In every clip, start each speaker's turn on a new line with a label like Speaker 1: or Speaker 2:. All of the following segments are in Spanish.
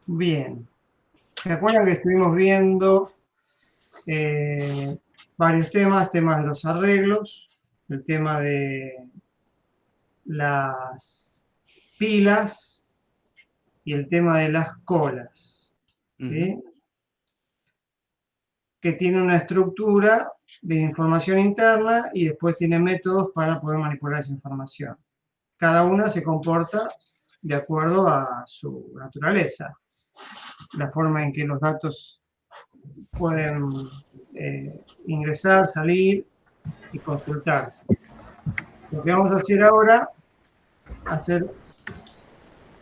Speaker 1: Bien. ¿Se acuerdan que estuvimos viendo varios temas de los arreglos, el tema de las pilas y el tema de las colas, ¿sí? Que tiene una estructura de información interna y después tiene métodos para poder manipular esa información. Cada una se comporta de acuerdo a su naturaleza, la forma en que los datos pueden ingresar, salir y consultarse. Lo que vamos a hacer ahora, hacer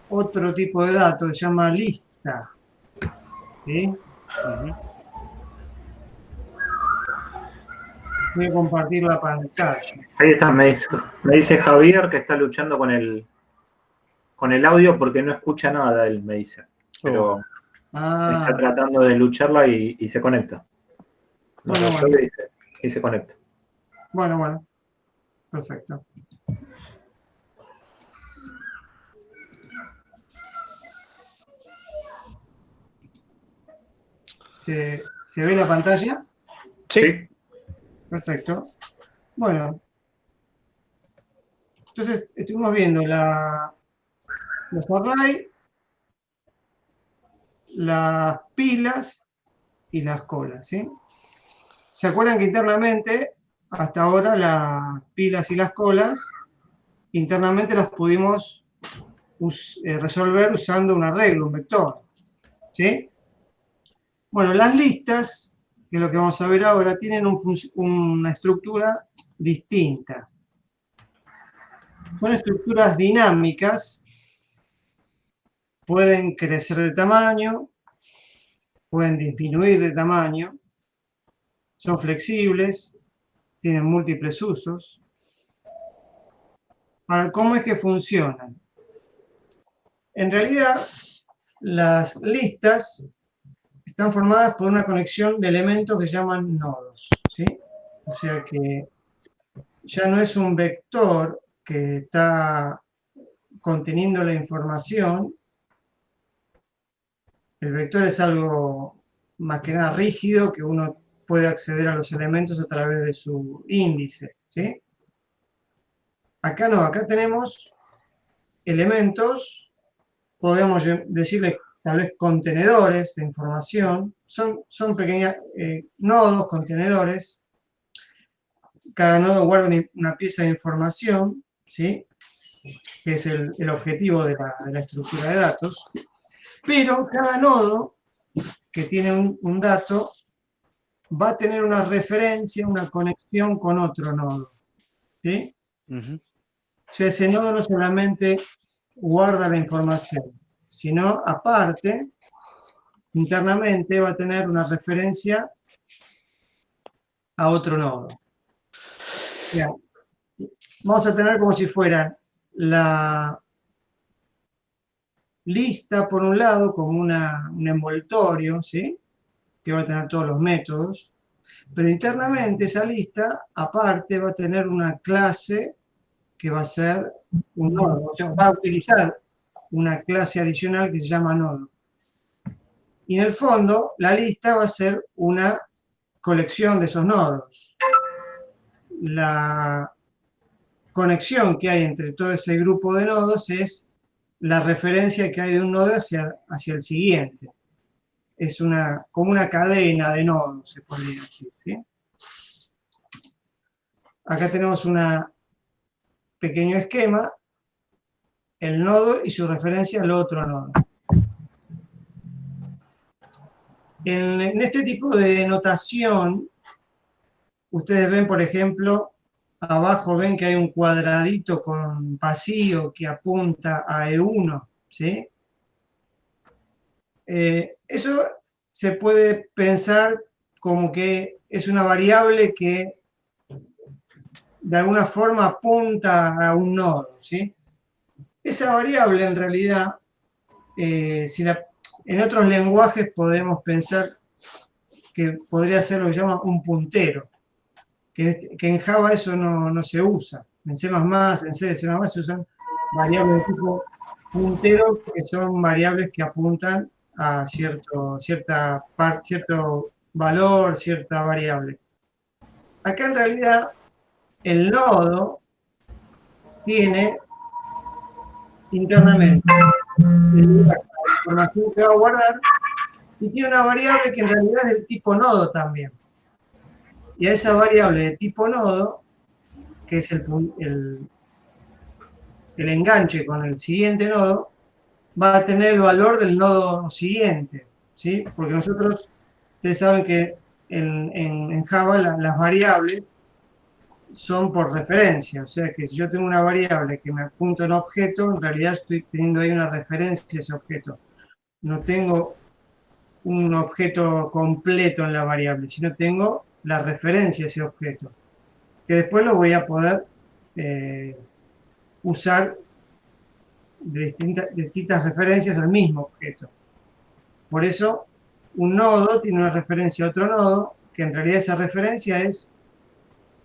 Speaker 1: otro tipo de dato que se llama lista, ¿sí? Voy a compartir la pantalla.
Speaker 2: Ahí está, me dice Javier que está luchando con el audio porque no escucha nada, él me dice. Pero está tratando de lucharla y se conecta.
Speaker 1: Bueno.
Speaker 2: Y se conecta.
Speaker 1: Bueno. Perfecto. ¿Se ve la pantalla?
Speaker 2: Sí.
Speaker 1: Perfecto. Bueno. Entonces, estuvimos viendo los arrays, las pilas y las colas, ¿sí? ¿Se acuerdan que internamente, hasta ahora, las pilas y las colas, internamente las pudimos resolver usando un arreglo, un vector, ¿sí? Bueno, las listas, que es lo que vamos a ver ahora, tienen una estructura distinta. Son estructuras dinámicas, pueden crecer de tamaño, pueden disminuir de tamaño, son flexibles, tienen múltiples usos. Ahora, ¿cómo es que funcionan? En realidad, las listas están formadas por una conexión de elementos que se llaman nodos, ¿sí? O sea que ya no es un vector que está conteniendo la información. El vector es algo más que nada rígido, que uno puede acceder a los elementos a través de su índice, ¿sí? Acá no, acá tenemos elementos, podemos decirles tal vez contenedores de información, son pequeños nodos, contenedores. Cada nodo guarda una pieza de información, ¿sí? Que es el objetivo de la estructura de datos, pero cada nodo que tiene un dato va a tener una referencia, una conexión con otro nodo, ¿sí? O sea, ese nodo no solamente guarda la información, sino aparte, internamente va a tener una referencia a otro nodo. Bien. Vamos a tener como si fuera la lista, por un lado, como un envoltorio, ¿sí? Que va a tener todos los métodos, pero internamente esa lista, aparte, va a tener una clase que va a ser un nodo, o sea, va a utilizar una clase adicional que se llama nodo. Y en el fondo, la lista va a ser una colección de esos nodos. La conexión que hay entre todo ese grupo de nodos es la referencia que hay de un nodo hacia el siguiente. Es como una cadena de nodos, se podría decir, ¿sí? Acá tenemos un pequeño esquema, el nodo y su referencia al otro nodo. En este tipo de notación, ustedes ven, por ejemplo, abajo ven que hay un cuadradito con vacío que apunta a E1, ¿sí? Eso se puede pensar como que es una variable que de alguna forma apunta a un nodo, ¿sí? Esa variable en realidad, en otros lenguajes podemos pensar que podría ser lo que se llama un puntero, que en Java eso no se usa. En C++, en C, se usan variables de tipo punteros que son variables que apuntan a cierto valor, cierta variable. Acá en realidad el nodo tiene internamente la información que va a guardar y tiene una variable que en realidad es del tipo nodo también. Y a esa variable de tipo nodo, que es el enganche con el siguiente nodo, va a tener el valor del nodo siguiente, ¿sí? Porque ustedes saben que en Java las variables son por referencia, o sea que si yo tengo una variable que me apunta a un objeto, en realidad estoy teniendo ahí una referencia a ese objeto. No tengo un objeto completo en la variable, sino tengo la referencia a ese objeto, que después lo voy a poder usar de distintas referencias al mismo objeto. Por eso, un nodo tiene una referencia a otro nodo, que en realidad esa referencia es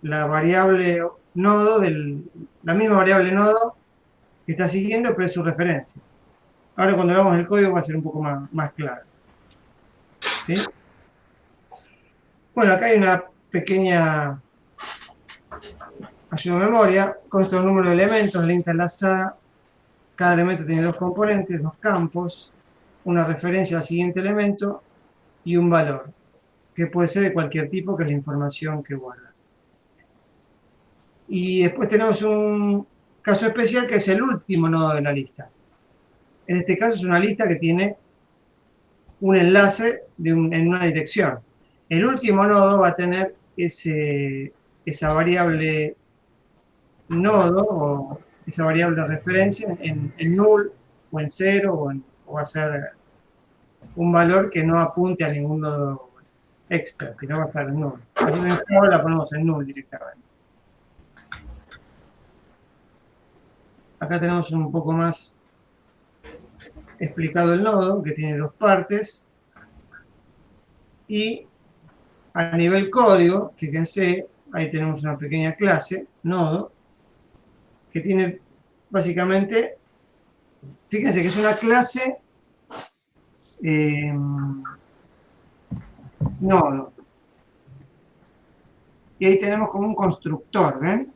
Speaker 1: la variable nodo, la misma variable nodo que está siguiendo, pero es su referencia. Ahora cuando veamos el código va a ser un poco más claro. ¿Sí? Bueno, acá hay una pequeña ayuda de memoria, consta de un número de elementos, lista enlazada. Cada elemento tiene dos componentes, dos campos, una referencia al siguiente elemento y un valor, que puede ser de cualquier tipo, que es la información que guarda. Y después tenemos un caso especial que es el último nodo de la lista. En este caso es una lista que tiene un enlace en una dirección. El último nodo va a tener esa variable nodo o esa variable de referencia en null o en 0 o va a ser un valor que no apunte a ningún nodo extra, sino va a estar en null. Nosotros en Java la ponemos en null directamente. Acá tenemos un poco más explicado el nodo, que tiene dos partes. Y a nivel código, fíjense, ahí tenemos una pequeña clase, nodo, que tiene básicamente, fíjense que es una clase nodo. Y ahí tenemos como un constructor, ¿ven?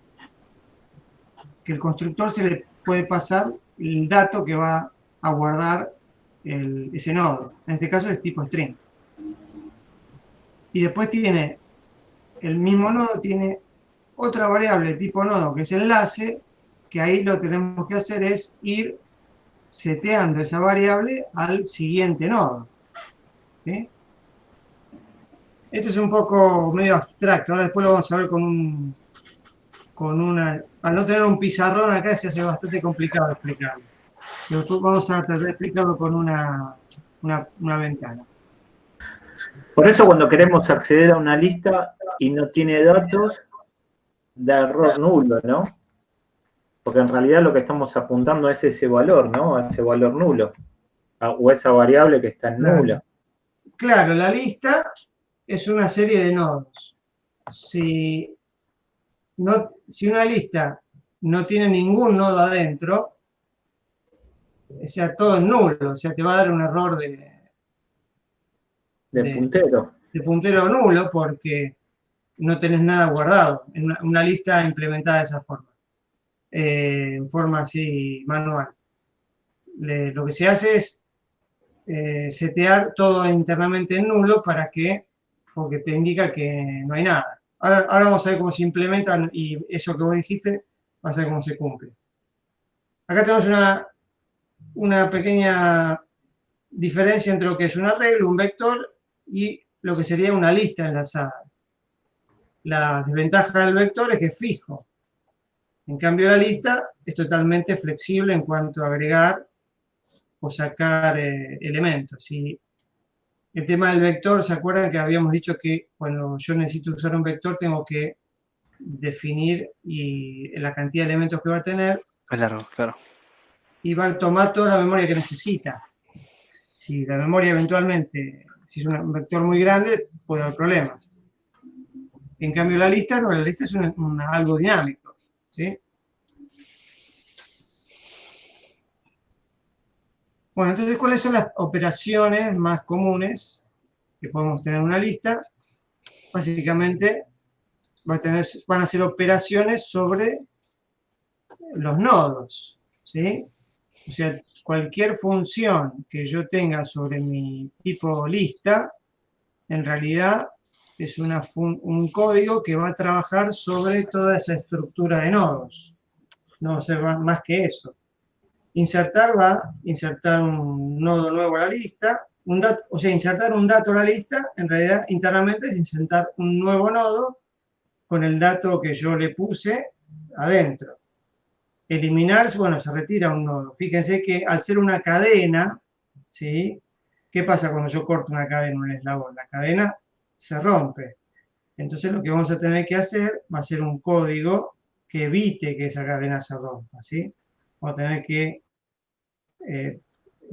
Speaker 1: Que el constructor se le puede pasar el dato que va a guardar ese nodo. En este caso es tipo string. Y después el mismo nodo tiene otra variable tipo nodo, que es enlace, que ahí lo que tenemos que hacer es ir seteando esa variable al siguiente nodo. ¿Sí? Esto es un poco medio abstracto, ahora después lo vamos a ver al no tener un pizarrón acá se hace bastante complicado explicarlo. Pero después vamos a tratar de explicarlo con una ventana.
Speaker 2: Por eso cuando queremos acceder a una lista y no tiene datos, da error nulo, ¿no? Porque en realidad lo que estamos apuntando es ese valor, ¿no? A ese valor nulo. O esa variable que está en nula.
Speaker 1: Claro, la lista es una serie de nodos. Si una lista no tiene ningún nodo adentro, o sea, todo es nulo, o sea, te va a dar un error
Speaker 2: de puntero.
Speaker 1: De puntero nulo porque no tenés nada guardado en una lista implementada de esa forma, en forma así manual. Lo que se hace es setear todo internamente en nulo porque te indica que no hay nada. Ahora vamos a ver cómo se implementan y eso que vos dijiste, va a ser cómo se cumple. Acá tenemos una pequeña diferencia entre lo que es un arreglo, un vector y lo que sería una lista enlazada. La desventaja del vector es que es fijo. En cambio, la lista es totalmente flexible en cuanto a agregar o sacar elementos. Y el tema del vector, ¿se acuerdan que habíamos dicho que cuando yo necesito usar un vector tengo que definir la cantidad de elementos que va a tener?
Speaker 3: Claro, claro.
Speaker 1: Y va a tomar toda la memoria que necesita. Si la memoria eventualmente, si es un vector muy grande, puede haber problemas. En cambio, la lista no, la lista es algo dinámico, ¿sí? Bueno, entonces, ¿cuáles son las operaciones más comunes que podemos tener en una lista? Básicamente, van a ser operaciones sobre los nodos, ¿sí? O sea, cualquier función que yo tenga sobre mi tipo lista, en realidad es un código que va a trabajar sobre toda esa estructura de nodos. No va a ser más que eso. Insertar va a insertar un nodo nuevo a la lista. O sea, insertar un dato a la lista, en realidad internamente es insertar un nuevo nodo con el dato que yo le puse adentro. Eliminar, bueno, se retira un nodo. Fíjense que al ser una cadena, ¿sí? ¿Qué pasa cuando yo corto una cadena, un eslabón? La cadena se rompe. Entonces lo que vamos a tener que hacer va a ser un código que evite que esa cadena se rompa, ¿sí? Vamos a tener que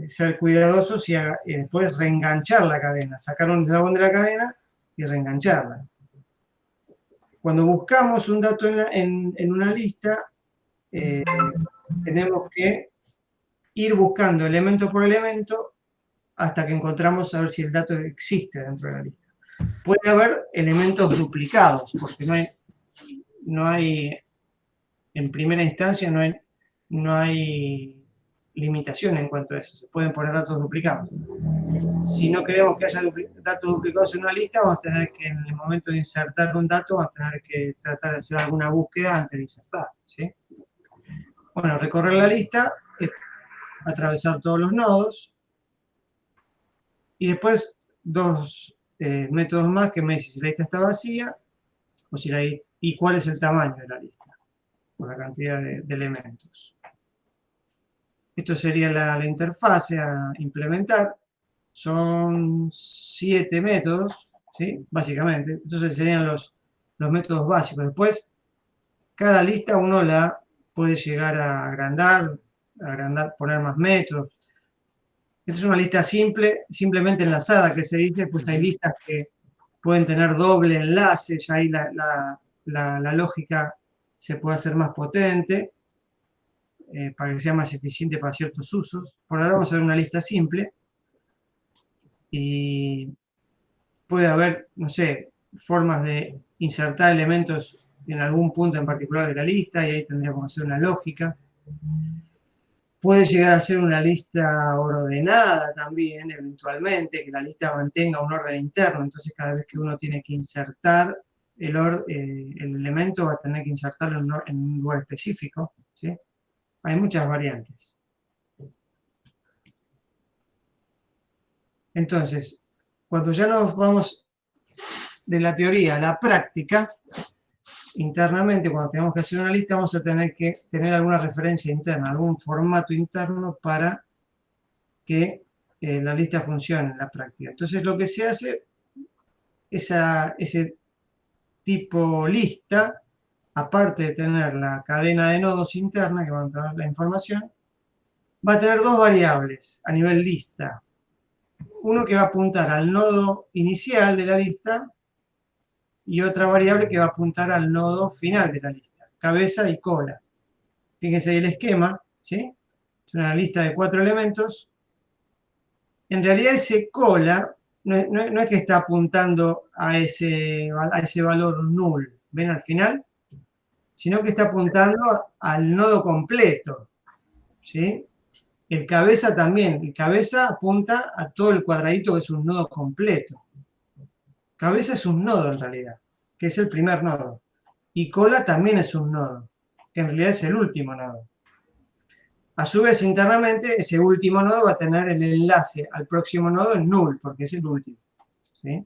Speaker 1: ser cuidadosos y después reenganchar la cadena, sacar un eslabón de la cadena y reengancharla. Cuando buscamos un dato en una lista, tenemos que ir buscando elemento por elemento hasta que encontramos a ver si el dato existe dentro de la lista. Puede haber elementos duplicados, porque no hay en primera instancia no hay limitación en cuanto a eso. Se pueden poner datos duplicados. Si no queremos que haya datos duplicados en una lista, vamos a tener que, en el momento de insertar un dato, vamos a tener que tratar de hacer alguna búsqueda antes de insertar, ¿sí? Bueno, recorrer la lista es atravesar todos los nodos y después dos métodos más que me dicen si la lista está vacía o si y cuál es el tamaño de la lista por la cantidad de elementos. Esto sería la interfase a implementar. Son 7 métodos, ¿sí? Básicamente. Entonces serían los métodos básicos. Después, cada lista uno la puede llegar a agrandar, poner más métodos. Esta es una lista simple, simplemente enlazada, que se dice. Pues hay listas que pueden tener doble enlace, ya ahí la lógica se puede hacer más potente. Para que sea más eficiente para ciertos usos. Por ahora vamos a ver una lista simple y puede haber, no sé, formas de insertar elementos en algún punto en particular de la lista y ahí tendríamos que hacer una lógica. Puede llegar a ser una lista ordenada también, eventualmente, que la lista mantenga un orden interno, entonces cada vez que uno tiene que insertar el elemento va a tener que insertarlo en un lugar específico, ¿sí? Hay muchas variantes. Entonces, cuando ya nos vamos de la teoría a la práctica, internamente, cuando tenemos que hacer una lista, vamos a tener que tener alguna referencia interna, algún formato interno para que la lista funcione en la práctica. Entonces, lo que se hace, ese tipo lista, aparte de tener la cadena de nodos interna, que van a tener la información, va a tener dos variables a nivel lista. Uno que va a apuntar al nodo inicial de la lista y otra variable que va a apuntar al nodo final de la lista, cabeza y cola. Fíjense ahí el esquema, ¿sí? Es una lista de 4 elementos. En realidad ese cola no es que está apuntando a ese valor null, ¿ven al final? Sino que está apuntando al nodo completo, ¿sí? El cabeza también, el cabeza apunta a todo el cuadradito que es un nodo completo. Cabeza es un nodo en realidad, que es el primer nodo. Y cola también es un nodo, que en realidad es el último nodo. A su vez, internamente, ese último nodo va a tener el enlace al próximo nodo en null, porque es el último, ¿sí?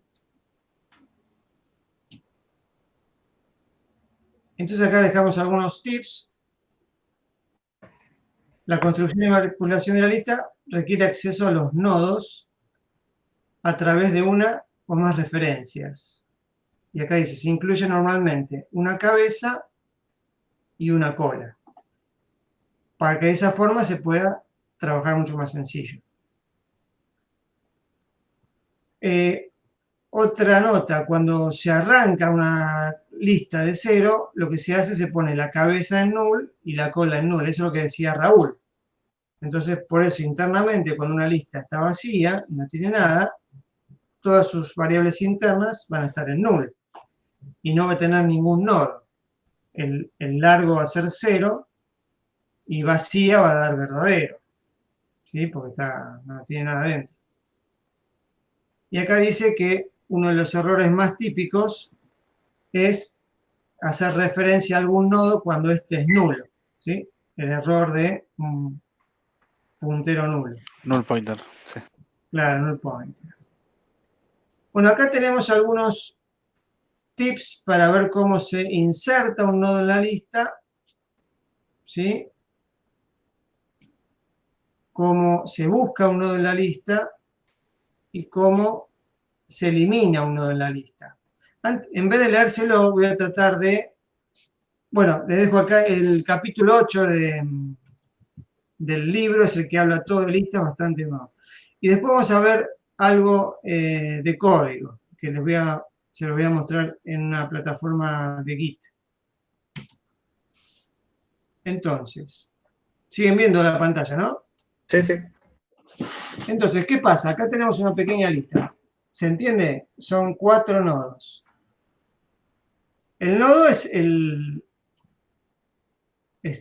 Speaker 1: Entonces acá dejamos algunos tips. La construcción y manipulación de la lista requiere acceso a los nodos a través de una o más referencias. Y acá dice, se incluye normalmente una cabeza y una cola, para que de esa forma se pueda trabajar mucho más sencillo. Otra nota, cuando se arranca una lista de 0, lo que se hace, se pone la cabeza en null y la cola en null. Eso es lo que decía Raúl. Entonces, por eso internamente, cuando una lista está vacía y no tiene nada, todas sus variables internas van a estar en null y no va a tener ningún nodo. El largo va a ser 0 y vacía va a dar verdadero, ¿sí? Porque no tiene nada dentro. Y acá dice que uno de los errores más típicos es hacer referencia a algún nodo cuando este es nulo, ¿sí? El error de puntero nulo.
Speaker 3: Null pointer, sí.
Speaker 1: Claro, null pointer. Bueno, acá tenemos algunos tips para ver cómo se inserta un nodo en la lista, ¿sí? Cómo se busca un nodo en la lista y cómo se elimina un nodo en la lista. En vez de leérselo, voy a tratar de... Bueno, les dejo acá el capítulo 8 del libro, es el que habla todo de listas, bastante más. Y después vamos a ver algo de código, que se los voy a mostrar en una plataforma de Git. Entonces, siguen viendo la pantalla, ¿no?
Speaker 2: Sí, sí.
Speaker 1: Entonces, ¿qué pasa? Acá tenemos una pequeña lista. ¿Se entiende? Son 4 nodos. El nodo es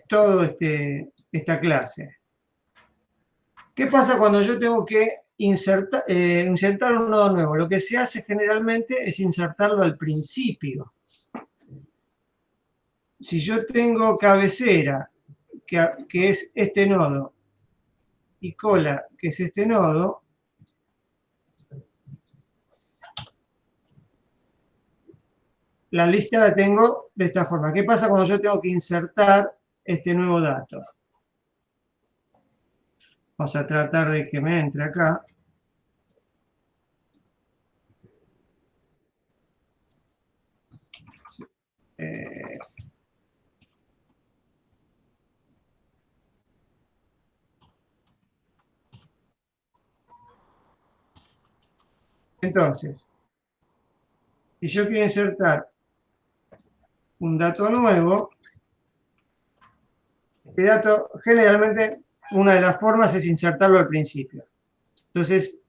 Speaker 1: todo esta clase. ¿Qué pasa cuando yo tengo que insertar un nodo nuevo? Lo que se hace generalmente es insertarlo al principio. Si yo tengo cabecera, que es este nodo, y cola, que es este nodo, la lista la tengo de esta forma. ¿Qué pasa cuando yo tengo que insertar este nuevo dato? Vamos a tratar de que me entre acá. Entonces, si yo quiero insertar un dato nuevo, este dato generalmente una de las formas es insertarlo al principio. Entonces,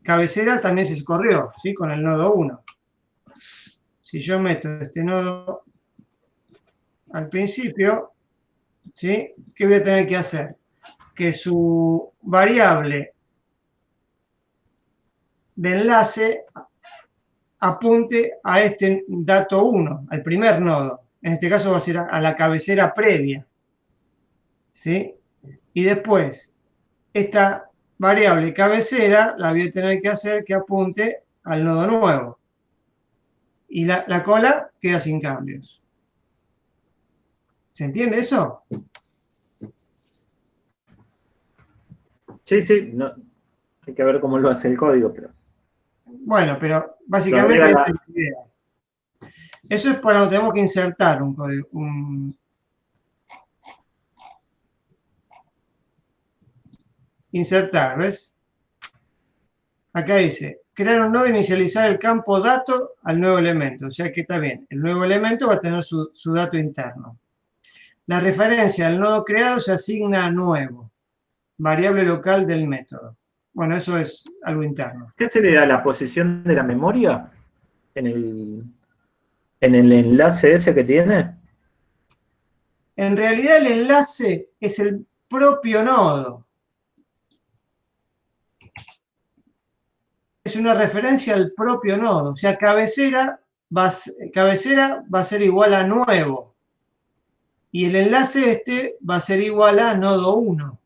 Speaker 1: cabecera también se corrió, ¿sí? Con el nodo 1. Si yo meto este nodo al principio, ¿sí? ¿Qué voy a tener que hacer? Que su variable de enlace apunte a este dato 1, al primer nodo. En este caso va a ser a la cabecera previa, ¿sí? Y después, esta variable cabecera la voy a tener que hacer que apunte al nodo nuevo. Y la cola queda sin cambios. ¿Se entiende eso?
Speaker 2: Sí, sí. No, hay que ver cómo lo hace el código, pero...
Speaker 1: Bueno, pero básicamente esta es la idea. Eso es cuando tenemos que insertar un código. Insertar, ¿ves? Acá dice, crear un nodo e inicializar el campo dato al nuevo elemento. O sea que está bien, el nuevo elemento va a tener su dato interno. La referencia al nodo creado se asigna a nuevo, variable local del método. Bueno, eso es algo interno.
Speaker 2: ¿Qué se le da? ¿La posición de la memoria en el enlace ese que tiene?
Speaker 1: En realidad el enlace es el propio nodo. Es una referencia al propio nodo. O sea, cabecera va a ser igual a nuevo. Y el enlace este va a ser igual a nodo 1.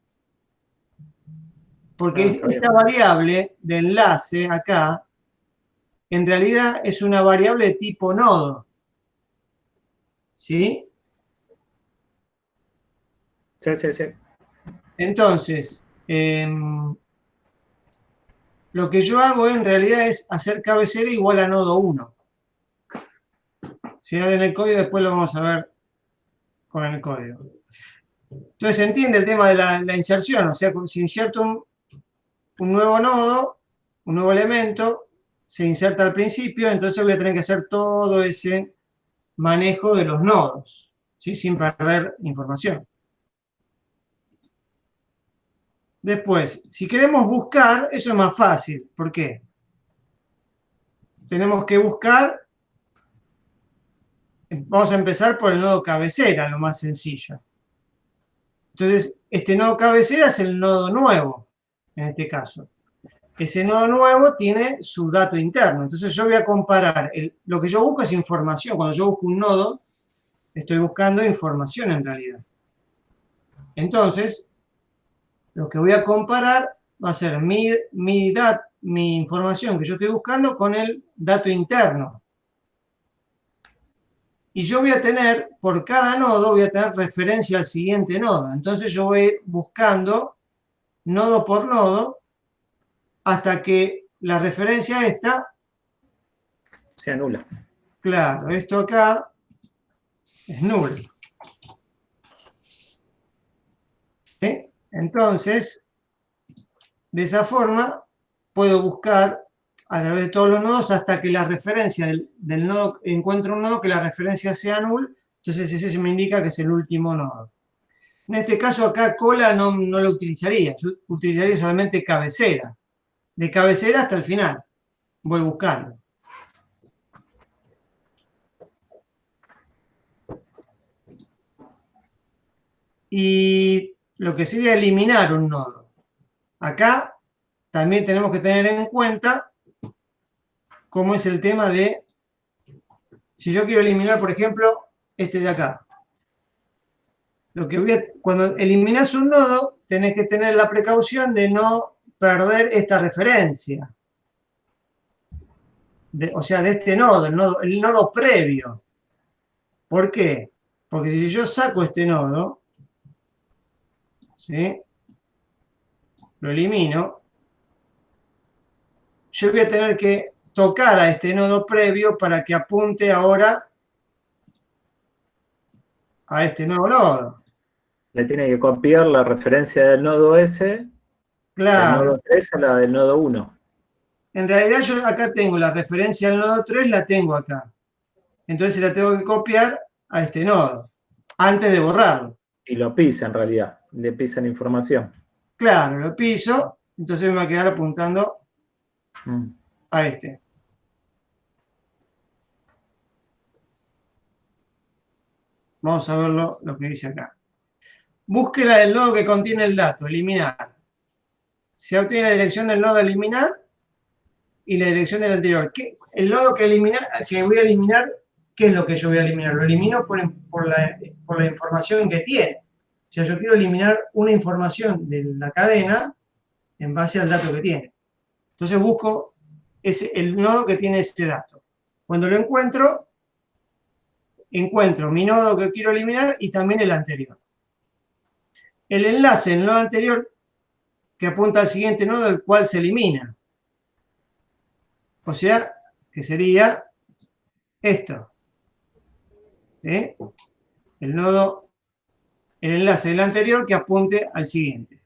Speaker 1: Porque esta variable de enlace acá, en realidad es una variable de tipo nodo. ¿Sí?
Speaker 2: Sí, sí, sí.
Speaker 1: Entonces, lo que yo hago en realidad es hacer cabecera igual a nodo 1. Si ahora en el código después lo vamos a ver con el código. Entonces se entiende el tema de la inserción, o sea, si inserto un nuevo nodo, un nuevo elemento, se inserta al principio, entonces voy a tener que hacer todo ese manejo de los nodos, ¿sí? Sin perder información. Después, si queremos buscar, eso es más fácil. ¿Por qué? Tenemos que buscar, vamos a empezar por el nodo cabecera, lo más sencillo. Entonces, este nodo cabecera es el nodo nuevo, en este caso. Ese nodo nuevo tiene su dato interno. Entonces yo voy a comparar, lo que yo busco es información. Cuando yo busco un nodo, estoy buscando información en realidad. Entonces, lo que voy a comparar va a ser mi información que yo estoy buscando con el dato interno. Y yo voy a tener, por cada nodo, voy a tener referencia al siguiente nodo. Entonces yo voy buscando nodo por nodo hasta que la referencia esta
Speaker 2: se anula.
Speaker 1: Claro, esto acá es nulo. ¿Sí? Entonces, de esa forma, puedo buscar a través de todos los nodos hasta que la referencia del nodo, encuentro un nodo que la referencia sea null, entonces ese me indica que es el último nodo. En este caso acá cola no lo utilizaría, yo utilizaría solamente cabecera. De cabecera hasta el final, voy buscando. Y lo que sería eliminar un nodo. Acá también tenemos que tener en cuenta cómo es el tema de, si yo quiero eliminar, por ejemplo, este de acá. Cuando eliminas un nodo, tenés que tener la precaución de no perder esta referencia. O sea, de este nodo, el nodo previo. ¿Por qué? Porque si yo saco este nodo, ¿sí? Lo elimino, yo voy a tener que tocar a este nodo previo para que apunte ahora a este nuevo nodo.
Speaker 2: Le tiene que copiar la referencia del nodo S, del nodo 3 a la del nodo 1.
Speaker 1: En realidad yo acá tengo la referencia al nodo 3, la tengo acá. Entonces la tengo que copiar a este nodo, antes de borrarlo.
Speaker 2: Y lo pisa en realidad, le pisa la información.
Speaker 1: Claro, lo piso, entonces me va a quedar apuntando a este. Vamos a ver lo que dice acá. Búsquela del nodo que contiene el dato, eliminar. Se obtiene la dirección del nodo a eliminar y la dirección del anterior. El nodo que voy a eliminar, ¿qué es lo que yo voy a eliminar? Lo elimino por la información que tiene. O sea, yo quiero eliminar una información de la cadena en base al dato que tiene. Entonces busco el nodo que tiene ese dato. Cuando lo encuentro mi nodo que quiero eliminar y también el anterior. El enlace en el nodo anterior que apunta al siguiente nodo, el cual se elimina. O sea, que sería esto. ¿Sí? El enlace del anterior que apunte al siguiente.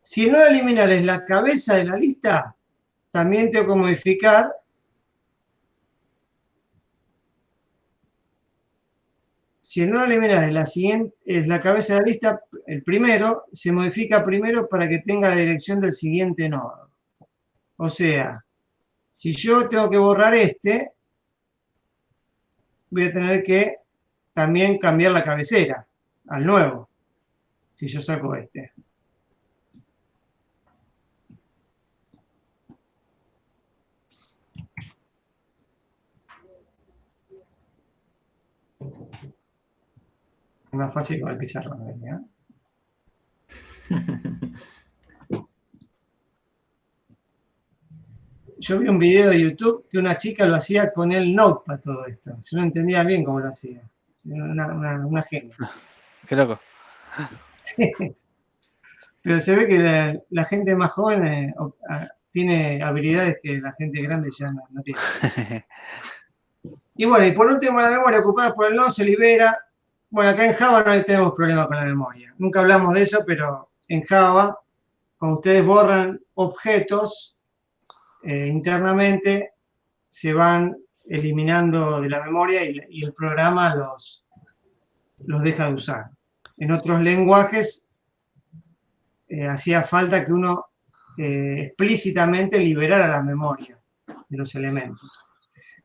Speaker 1: Si el nodo a eliminar es la cabeza de la lista, también tengo que modificar si el nodo a eliminar es la cabeza de la lista, el primero, se modifica primero para que tenga la dirección del siguiente nodo. O sea, si yo tengo que borrar este, voy a tener que también cambiar la cabecera al nuevo, si yo saco este. Es más fácil con el pizarrón. ¿Eh? Yo vi un video de YouTube que una chica lo hacía con el Notepad todo esto. Yo no entendía bien cómo lo hacía. Una genia.
Speaker 3: Qué loco.
Speaker 1: Sí. Pero se ve que la gente más joven tiene habilidades que la gente grande ya no tiene. Y bueno, y por último, la memoria ocupada por el nodo se libera. Bueno, acá en Java no tenemos problema con la memoria. Nunca hablamos de eso, pero en Java, cuando ustedes borran objetos internamente, se van eliminando de la memoria y el programa los deja de usar. En otros lenguajes hacía falta que uno explícitamente liberara la memoria de los elementos.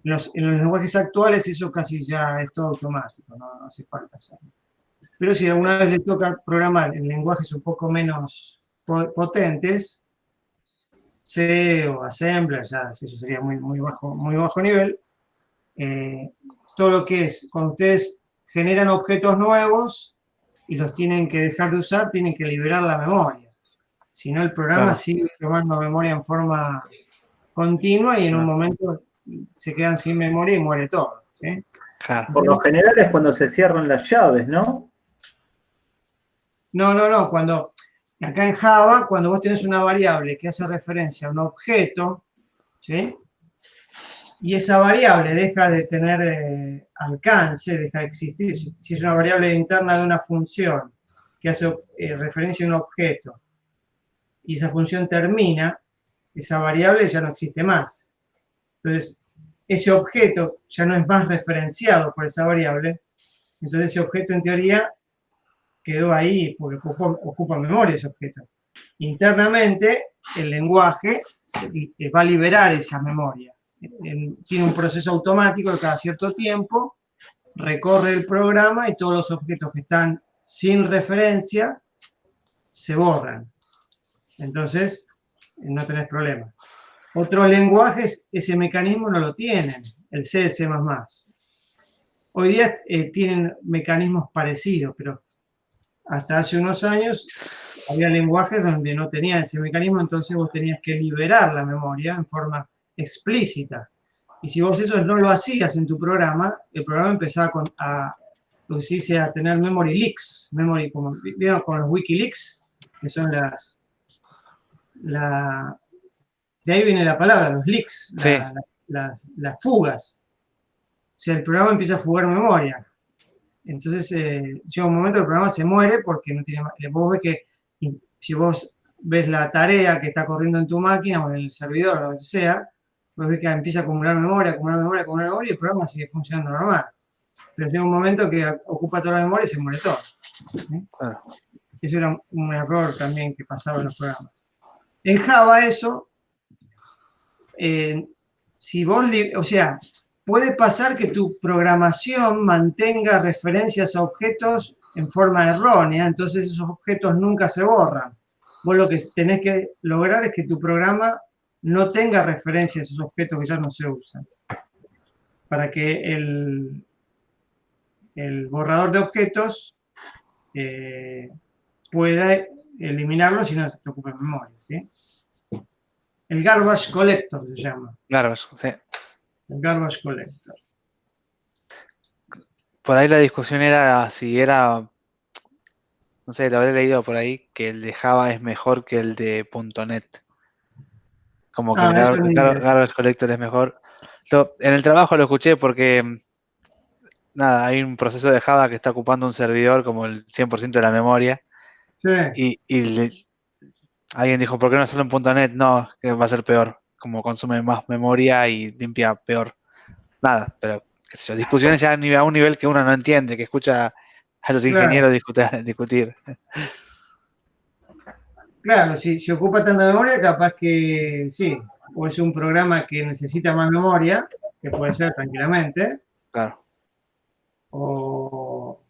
Speaker 1: En los lenguajes actuales eso casi ya es todo automático, no hace falta hacerlo. Pero si alguna vez le toca programar en lenguajes un poco menos potentes, C o Assembler, ya eso sería muy bajo nivel, todo lo que es, cuando ustedes generan objetos nuevos y los tienen que dejar de usar, tienen que liberar la memoria. Si no, el programa sigue tomando memoria en forma continua y en un momento se quedan sin memoria y muere todo. ¿Sí?
Speaker 2: Por lo general es cuando se cierran las llaves, ¿no?
Speaker 1: No. Acá en Java, cuando vos tenés una variable que hace referencia a un objeto, ¿sí? Y esa variable deja de tener alcance, deja de existir. Si es una variable interna de una función que hace referencia a un objeto y esa función termina, esa variable ya no existe más. Entonces, ese objeto ya no es más referenciado por esa variable. Entonces, ese objeto en teoría quedó ahí porque ocupa memoria ese objeto. Internamente, el lenguaje va a liberar esa memoria. Tiene un proceso automático que cada cierto tiempo recorre el programa y todos los objetos que están sin referencia se borran. Entonces, no tenés problema. Otros lenguajes ese mecanismo no lo tienen, el C, C++. Hoy día tienen mecanismos parecidos, pero hasta hace unos años había lenguajes donde no tenían ese mecanismo, entonces vos tenías que liberar la memoria en forma explícita. Y si vos eso no lo hacías en tu programa, el programa empezaba a tener memory leaks, como vieron con los Wikileaks, que son de ahí viene la palabra, los leaks,
Speaker 3: Sí.
Speaker 1: las fugas. O sea, el programa empieza a fugar memoria. Entonces, llega un momento que el programa se muere porque no tiene. Vos ves que si vos ves la tarea que está corriendo en tu máquina o en el servidor o lo que sea, vos ves que empieza a acumular memoria y el programa sigue funcionando normal. Pero llega un momento que ocupa toda la memoria y se muere todo. ¿Sí?
Speaker 3: Claro.
Speaker 1: Eso era un error también que pasaba en los programas. En Java eso, si vos, o sea, puede pasar que tu programación mantenga referencias a objetos en forma errónea, entonces esos objetos nunca se borran. Vos lo que tenés que lograr es que tu programa no tenga referencia a esos objetos que ya no se usan. Para que el borrador de objetos pueda eliminarlos y no se te ocupe memoria. ¿Sí? El garbage collector se llama.
Speaker 3: Garbage, sí.
Speaker 1: El garbage collector.
Speaker 3: Por ahí la discusión era si era, no sé, lo habré leído por ahí, que el de Java es mejor que el de .NET. Como que el Garbage Collector es mejor. En el trabajo lo escuché porque, nada, hay un proceso de Java que está ocupando un servidor como el 100% de la memoria.
Speaker 1: Sí.
Speaker 3: Y alguien dijo, ¿por qué no hacerlo en .NET? No, que va a ser peor. Como consume más memoria y limpia peor. Nada, pero qué sé yo, discusiones ya a un nivel que uno no entiende, que escucha a los ingenieros discutir.
Speaker 1: Claro, si ocupa tanta memoria, capaz que sí. O es un programa que necesita más memoria, que puede ser tranquilamente.
Speaker 3: Claro.
Speaker 1: O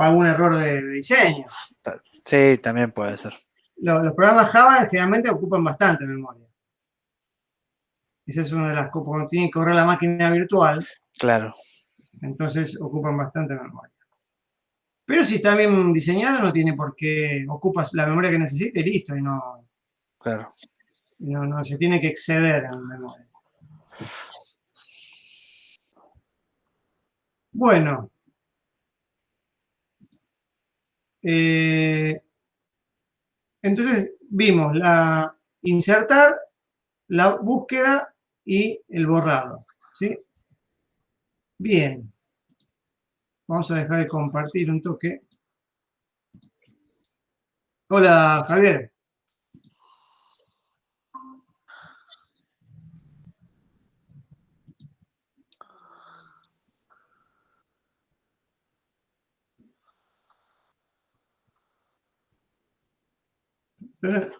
Speaker 1: algún error de diseño.
Speaker 3: Sí, también puede ser.
Speaker 1: Los programas Java generalmente ocupan bastante memoria. Esa es una de las cosas, cuando tienen que correr la máquina virtual,
Speaker 3: Claro.
Speaker 1: entonces ocupan bastante memoria. Pero si está bien diseñado, no tiene por qué, ocupas la memoria que necesite y listo, y no,
Speaker 3: Claro.
Speaker 1: no se tiene que exceder en memoria. Bueno, entonces vimos la insertar, la búsqueda y el borrado. ¿Sí? Bien. Vamos a dejar de compartir un toque. Hola, Javier. Pero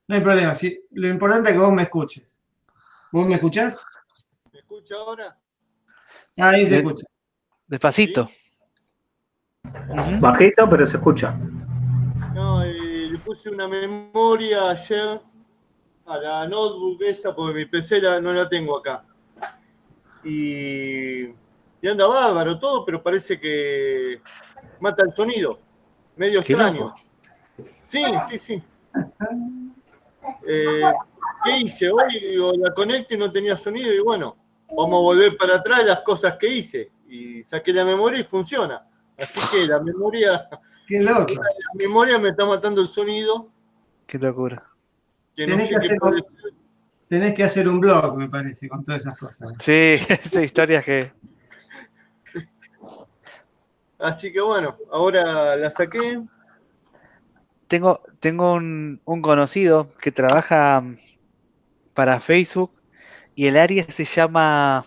Speaker 1: no hay problema. Lo importante es que vos me escuches. ¿Vos me escuchás?
Speaker 4: ¿Me escucha ahora?
Speaker 1: Ahí se escucha.
Speaker 3: Despacito.
Speaker 4: ¿Sí?
Speaker 2: Bajito, pero se escucha.
Speaker 4: No, le puse una memoria ayer a la notebook esta, porque mi PC no la tengo acá. Y anda bárbaro todo, pero parece que mata el sonido. Medio
Speaker 3: Qué
Speaker 4: extraño.
Speaker 3: loco.
Speaker 4: Sí. ¿Qué hice? Hoy digo, la conecto y no tenía sonido y bueno, vamos a volver para atrás las cosas que hice. Y saqué la memoria y funciona. Así que la memoria me está matando el sonido.
Speaker 3: Qué locura.
Speaker 4: Que no sé qué puede ser.
Speaker 1: Tenés que hacer un blog, me parece, con todas esas cosas.
Speaker 3: Sí, esas historias que...
Speaker 4: Así que bueno, ahora la saqué.
Speaker 3: Tengo un conocido que trabaja para Facebook y el área se llama...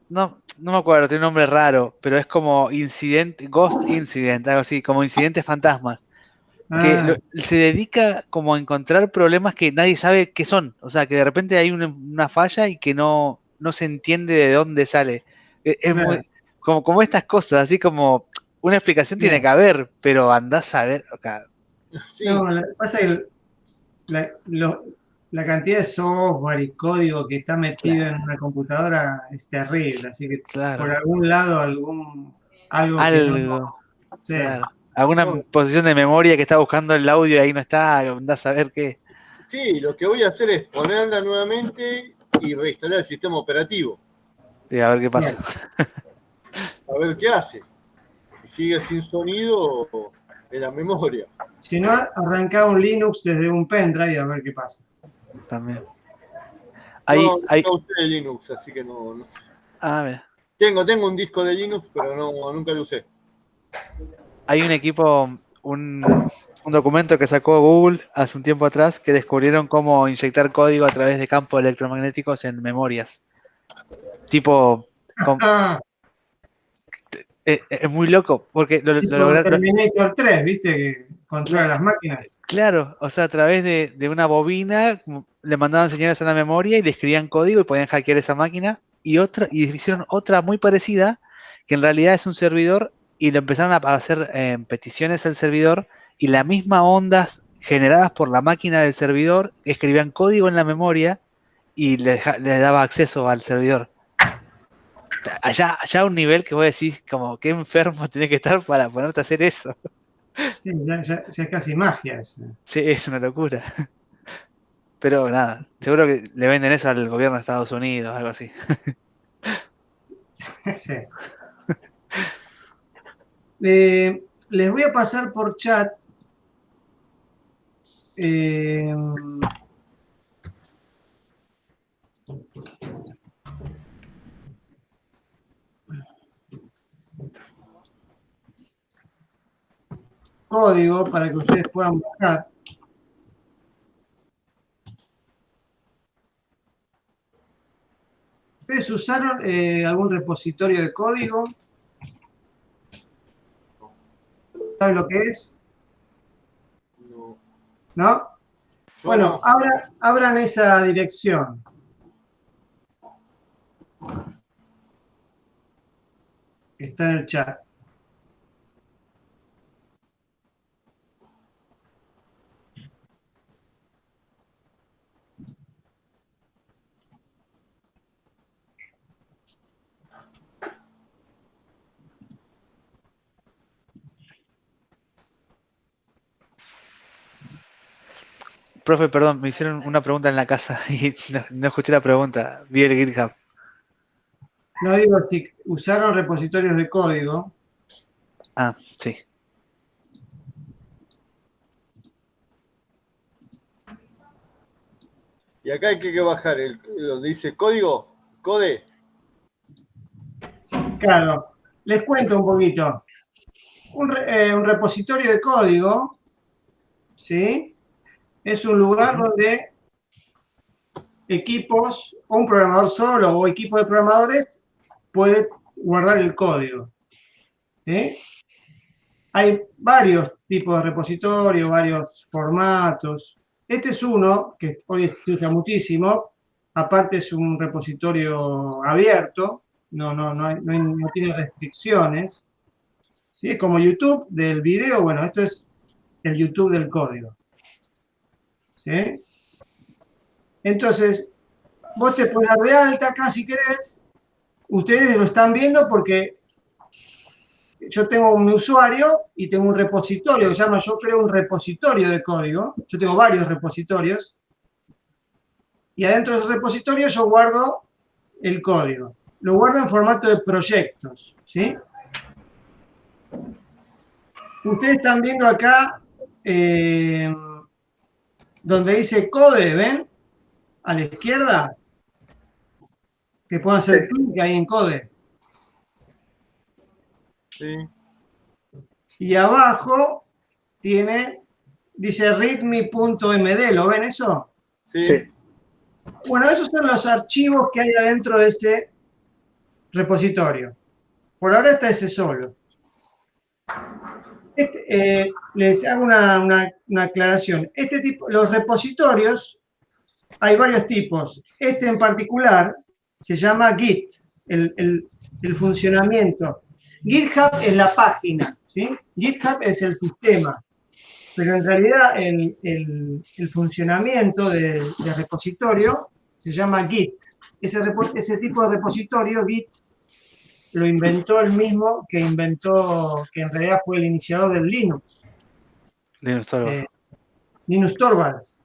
Speaker 3: No me acuerdo, tiene un nombre raro, pero es como Ghost Incident, algo así, como incidentes fantasmas. Que se dedica como a encontrar problemas que nadie sabe qué son. O sea, que de repente hay una falla y que no se entiende de dónde sale. Es muy, como estas cosas, así como una explicación tiene que haber, pero andás a ver.
Speaker 4: Sí.
Speaker 1: No, lo que pasa es que la cantidad de software y código que está metido en una computadora es terrible, así que por algún lado algo que no... Sí.
Speaker 3: Claro. Alguna posición de memoria que está buscando el audio y ahí no está, andás a ver qué.
Speaker 4: Sí, lo que voy a hacer es ponerla nuevamente y reinstalar el sistema operativo.
Speaker 3: Sí, a ver qué pasa.
Speaker 4: A ver qué hace. Si sigue sin sonido en la memoria.
Speaker 1: Si no, arrancá un Linux desde un pendrive a ver qué pasa.
Speaker 3: También.
Speaker 4: No usé de Linux, así que no.
Speaker 3: Ah, mira.
Speaker 4: Tengo un disco de Linux, pero nunca lo usé.
Speaker 3: Hay un equipo, un documento que sacó Google hace un tiempo atrás que descubrieron cómo inyectar código a través de campos electromagnéticos en memorias. Tipo, es muy loco, porque lo lograron.
Speaker 1: Terminator 3, ¿viste? Que controla las máquinas.
Speaker 3: Claro, o sea, a través de una bobina le mandaban señales a una memoria y le escribían código y podían hackear esa máquina. Y hicieron otra muy parecida, que en realidad es un servidor, y le empezaron a hacer peticiones al servidor, y las mismas ondas generadas por la máquina del servidor escribían código en la memoria y le daba acceso al servidor. Allá a un nivel que vos decís, como, qué enfermo tenés que estar para ponerte a hacer eso.
Speaker 1: Sí, ya es casi magia eso.
Speaker 3: Sí, es una locura. Pero nada, seguro que le venden eso al gobierno de Estados Unidos, algo así.
Speaker 1: Sí. Les voy a pasar por chat código para que ustedes puedan bajar. ¿Ustedes usaron algún repositorio de código? ¿Saben lo que es? ¿No? Bueno, abran esa dirección. Está en el chat.
Speaker 3: Profe, perdón, me hicieron una pregunta en la casa y no escuché la pregunta. Vi el GitHub.
Speaker 1: No digo si usaron repositorios de código.
Speaker 3: Ah, sí.
Speaker 4: Y acá hay que bajar donde dice código, code.
Speaker 1: Claro, les cuento un poquito. Un repositorio de código, ¿sí? Es un lugar donde equipos, o un programador solo o equipo de programadores puede guardar el código. ¿Sí? Hay varios tipos de repositorios, varios formatos. Este es uno que hoy se usa muchísimo. Aparte es un repositorio abierto, no tiene restricciones. ¿Sí? Es como YouTube del video, bueno, esto es el YouTube del código. ¿Sí? Entonces, vos te puedes dar de alta acá si querés. Ustedes lo están viendo porque yo tengo un usuario y tengo un repositorio que se llama, yo creo un repositorio de código. Yo tengo varios repositorios. Y adentro de ese repositorio yo guardo el código. Lo guardo en formato de proyectos, ¿sí? Ustedes están viendo acá donde dice code, ¿ven? A la izquierda. Que puedan hacer clic ahí en code.
Speaker 4: Sí.
Speaker 1: Y abajo dice readme.md, ¿lo ven eso?
Speaker 4: Sí.
Speaker 1: Bueno, esos son los archivos que hay adentro de ese repositorio. Por ahora está ese solo. Les hago una aclaración. Los repositorios, hay varios tipos. Este en particular se llama Git, el funcionamiento. GitHub es la página, ¿sí? GitHub es el sistema, pero en realidad el funcionamiento del repositorio se llama Git. Ese tipo de repositorio, Git, lo inventó el mismo que que en realidad fue el iniciador del Linux. Linus Torvalds.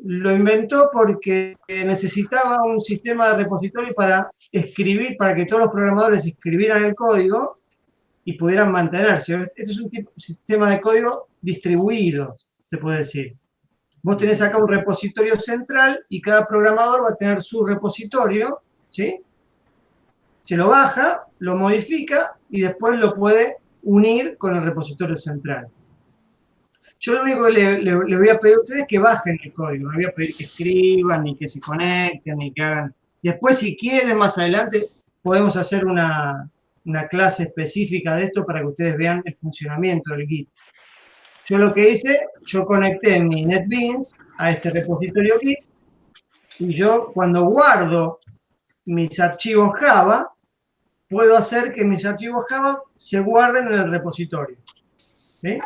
Speaker 1: Lo inventó porque necesitaba un sistema de repositorio para escribir, para que todos los programadores escribieran el código y pudieran mantenerse. Este es un sistema de código distribuido, se puede decir. Vos tenés acá un repositorio central y cada programador va a tener su repositorio, ¿sí? Se lo baja, lo modifica y después lo puede unir con el repositorio central. Yo lo único que le voy a pedir a ustedes es que bajen el código, no voy a pedir que escriban, ni que se conecten, ni que hagan. Después, si quieren, más adelante, podemos hacer una clase específica de esto para que ustedes vean el funcionamiento del Git. Yo lo que hice, yo conecté mi NetBeans a este repositorio Git y yo cuando guardo mis archivos Java, puedo hacer que mis archivos Java se guarden en el repositorio. ¿Sí?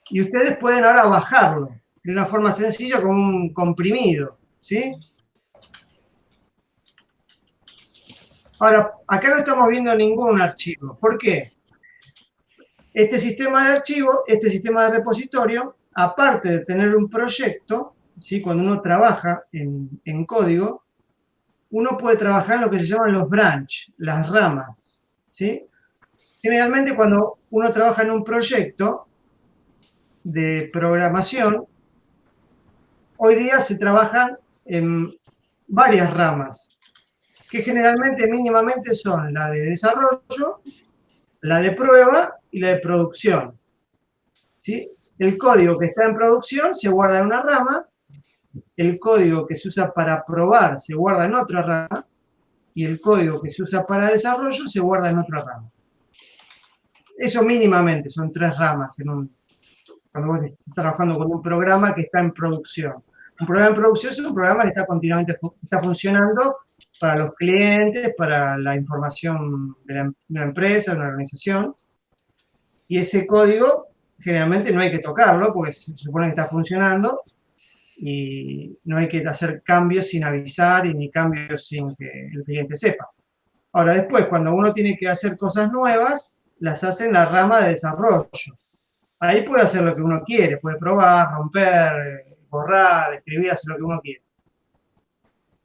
Speaker 1: Y ustedes pueden ahora bajarlo de una forma sencilla con un comprimido, ¿sí? Ahora, acá no estamos viendo ningún archivo. ¿Por qué? Este sistema de archivo, este sistema de repositorio, aparte de tener un proyecto, ¿sí? Cuando uno trabaja en código, uno puede trabajar en lo que se llaman los branch, las ramas, ¿sí? Generalmente cuando uno trabaja en un proyecto de programación, hoy día se trabajan en varias ramas, que generalmente mínimamente son la de desarrollo, la de prueba y la de producción. ¿Sí? El código que está en producción se guarda en una rama, el código que se usa para probar se guarda en otra rama, y el código que se usa para desarrollo se guarda en otra rama. Eso mínimamente, son 3 ramas cuando vos estás trabajando con un programa que está en producción. Un programa en producción es un programa que está continuamente está funcionando para los clientes, para la información de una empresa, de una organización. Y ese código generalmente no hay que tocarlo porque se supone que está funcionando y no hay que hacer cambios sin avisar y ni cambios sin que el cliente sepa. Ahora después, cuando uno tiene que hacer cosas nuevas, las hace en la rama de desarrollo. Ahí puede hacer lo que uno quiere, puede probar, romper, borrar, escribir, hacer lo que uno quiere.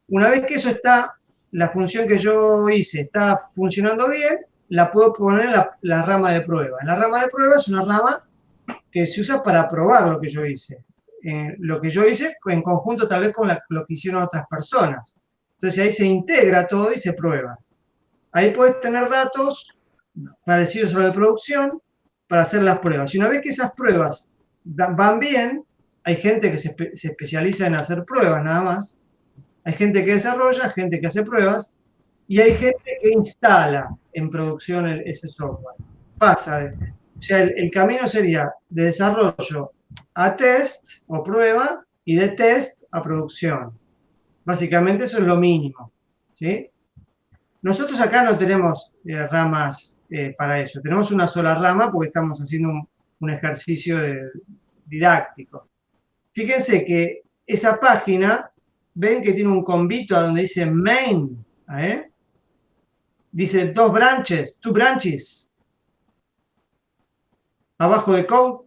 Speaker 1: Una vez que eso está, la función que yo hice está funcionando bien, la puedo poner en la rama de prueba. La rama de prueba es una rama que se usa para probar lo que yo hice. Lo que yo hice en conjunto tal vez con lo que hicieron otras personas. Entonces ahí se integra todo y se prueba. Ahí puedes tener datos parecidos a los de producción para hacer las pruebas. Y una vez que esas pruebas van bien, hay gente que se especializa en hacer pruebas nada más, hay gente que desarrolla, gente que hace pruebas, y hay gente que instala en producción ese software. Pasa sea, el camino sería de desarrollo a test o prueba y de test a producción. Básicamente eso es lo mínimo, ¿sí? Nosotros acá no tenemos ramas para eso. Tenemos una sola rama porque estamos haciendo un ejercicio didáctico. Fíjense que esa página, ven que tiene un combito a donde dice main, dice two branches, abajo de code.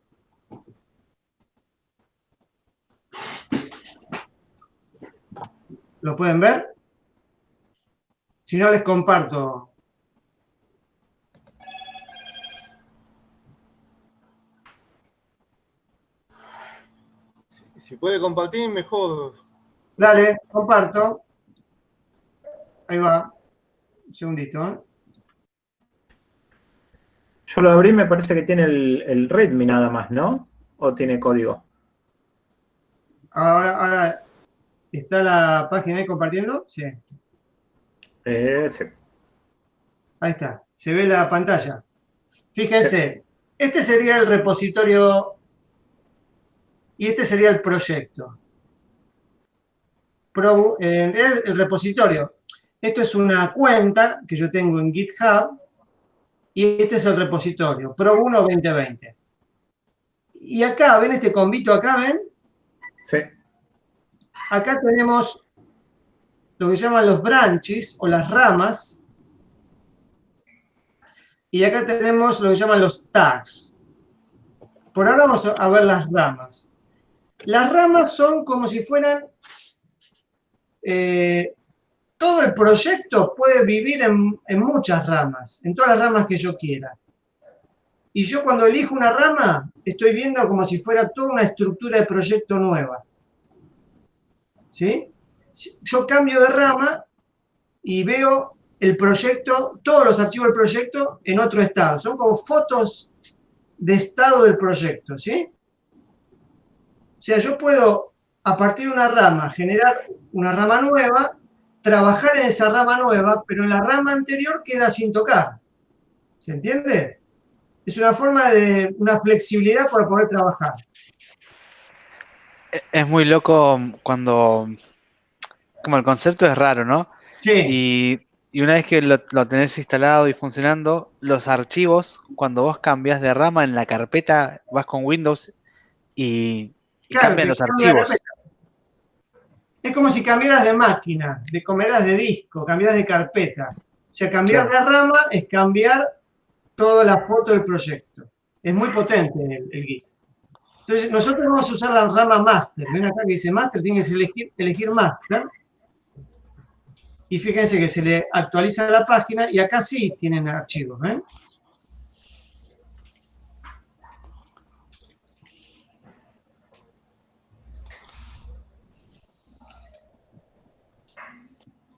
Speaker 1: ¿Lo pueden ver? Si no, les comparto.
Speaker 4: Si puede compartir, mejor.
Speaker 1: Dale, comparto. Ahí va. Un segundito, ¿eh?
Speaker 2: Yo lo abrí, me parece que tiene el README nada más, ¿no? ¿O tiene código?
Speaker 1: Ahora, ¿está la página ahí compartiendo? Sí.
Speaker 2: Sí.
Speaker 1: Ahí está. Se ve la pantalla. Fíjense, este sería el repositorio y este sería el proyecto. El repositorio. Esto es una cuenta que yo tengo en GitHub y este es el repositorio, Pro1 2020. Y acá, ¿ven este combito acá, ven?
Speaker 2: Sí.
Speaker 1: Acá tenemos lo que llaman los branches o las ramas. Y acá tenemos lo que llaman los tags. Por ahora vamos a ver las ramas. Las ramas son como si fueran... todo el proyecto puede vivir en muchas ramas, en todas las ramas que yo quiera. Y yo cuando elijo una rama, estoy viendo como si fuera toda una estructura de proyecto nueva. ¿Sí? Yo cambio de rama y veo el proyecto, todos los archivos del proyecto en otro estado. Son como fotos de estado del proyecto, ¿sí? O sea, yo puedo, a partir de una rama, generar una rama nueva, trabajar en esa rama nueva, pero en la rama anterior queda sin tocar. ¿Se entiende? Es una forma de una flexibilidad para poder trabajar.
Speaker 3: Es muy loco cuando, como el concepto es raro, ¿no?
Speaker 1: Sí.
Speaker 3: Y una vez que lo tenés instalado y funcionando, los archivos, cuando vos cambias de rama en la carpeta, vas con Windows y
Speaker 1: Claro,
Speaker 3: cambian
Speaker 1: que
Speaker 3: los
Speaker 1: cambia la
Speaker 3: archivos.
Speaker 1: carpeta. Es como si cambiaras de máquina, de cambiaras de disco, cambiaras de carpeta. O sea, cambiar
Speaker 3: Claro.
Speaker 1: de rama es cambiar toda la foto del proyecto. Es muy potente el Git. Entonces, nosotros vamos a usar la rama master. Ven acá que dice master, tienes que elegir master. Y fíjense que se le actualiza la página y acá sí tienen archivos. ¿Ven?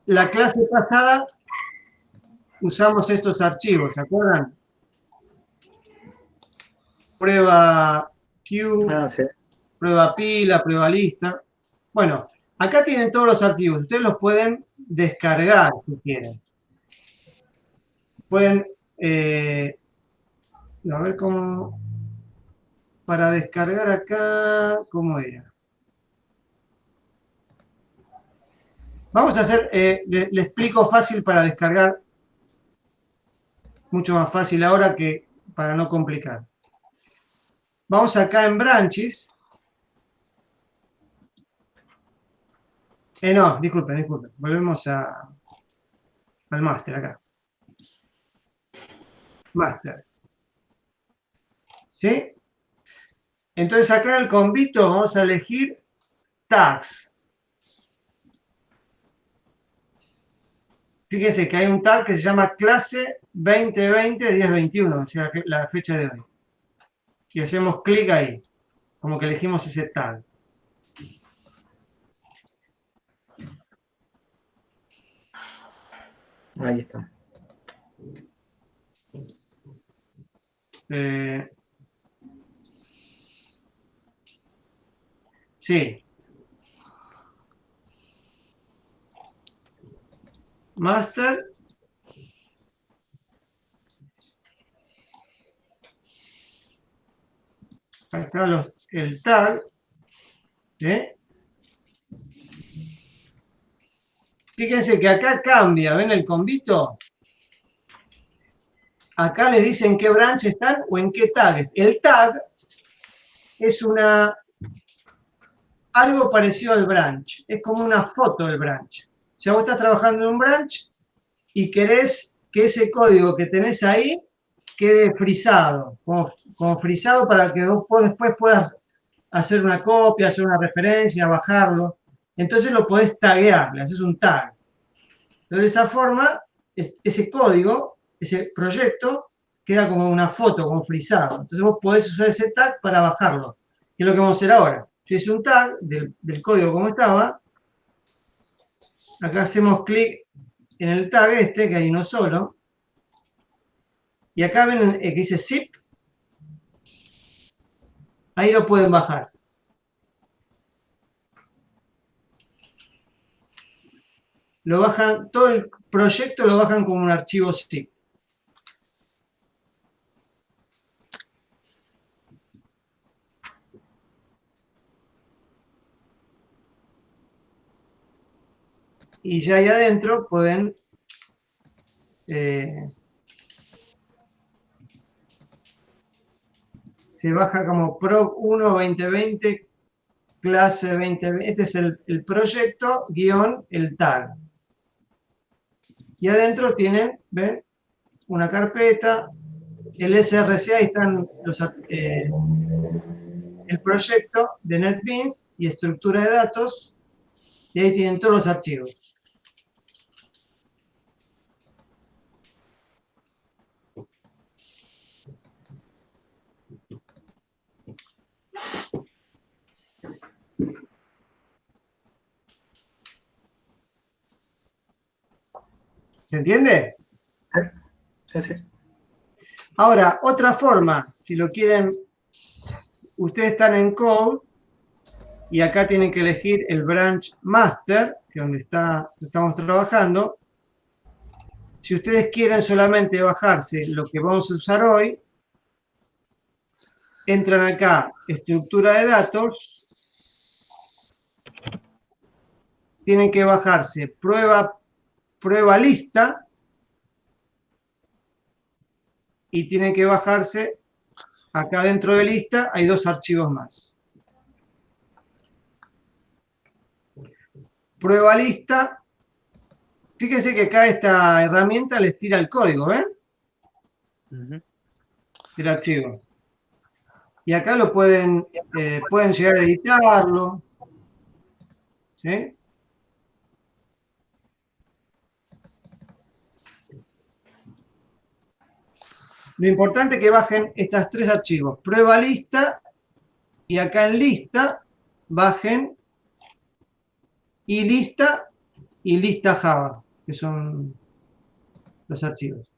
Speaker 1: La clase pasada usamos estos archivos, ¿se acuerdan? Prueba Q,
Speaker 2: Sí.
Speaker 1: prueba pila, prueba lista. Bueno, acá tienen todos los archivos. Ustedes los pueden descargar si quieren. Pueden, a ver cómo, para descargar acá, ¿cómo era? Vamos a hacer, le explico fácil para descargar, mucho más fácil ahora que para no complicar. Vamos acá en Branches. No, disculpen. Volvemos al máster acá. Máster. ¿Sí? Entonces acá en el convito vamos a elegir tags. Fíjense que hay un tag que se llama clase 2020-1021, o sea, la fecha de hoy. Y hacemos clic ahí, como que elegimos ese tag.
Speaker 2: Ahí está.
Speaker 1: Sí. Master. Acá el tag. Fíjense que acá cambia, ¿ven el combito? Acá le dicen qué branch están o en qué tag. El tag es algo parecido al branch, es como una foto del branch. O sea, vos estás trabajando en un branch y querés que ese código que tenés ahí quede frisado, como frisado para que vos después puedas hacer una copia, hacer una referencia, bajarlo. Entonces lo podés taguear, le haces un tag. Entonces, de esa forma, ese código, ese proyecto, queda como una foto, como frisado. Entonces vos podés usar ese tag para bajarlo, que es lo que vamos a hacer ahora. Yo hice un tag del código como estaba. Acá hacemos clic en el tag que hay uno solo. Y acá ven que dice zip. Ahí lo pueden bajar. Lo bajan, todo el proyecto lo bajan como un archivo zip. Y ya ahí adentro pueden se baja como Proc1 2020 clase 2020. Este es el proyecto guión el tag. Y adentro tienen, ¿ven? Una carpeta, el SRC, ahí están el proyecto de NetBeans y estructura de datos, y ahí tienen todos los archivos. ¿Se entiende?
Speaker 2: Sí, sí.
Speaker 1: Ahora, otra forma, si lo quieren, ustedes están en Code y acá tienen que elegir el branch master, que es donde estamos trabajando. Si ustedes quieren solamente bajarse lo que vamos a usar hoy, entran acá, estructura de datos, tienen que bajarse prueba lista y tienen que bajarse acá dentro de lista, hay dos archivos más. Prueba lista, fíjense que acá esta herramienta les tira el código, ¿ven? Del archivo. Y acá lo pueden llegar a editarlo, ¿sí? Lo importante es que bajen estos tres archivos, prueba lista, y acá en lista bajen y lista Java, que son los archivos.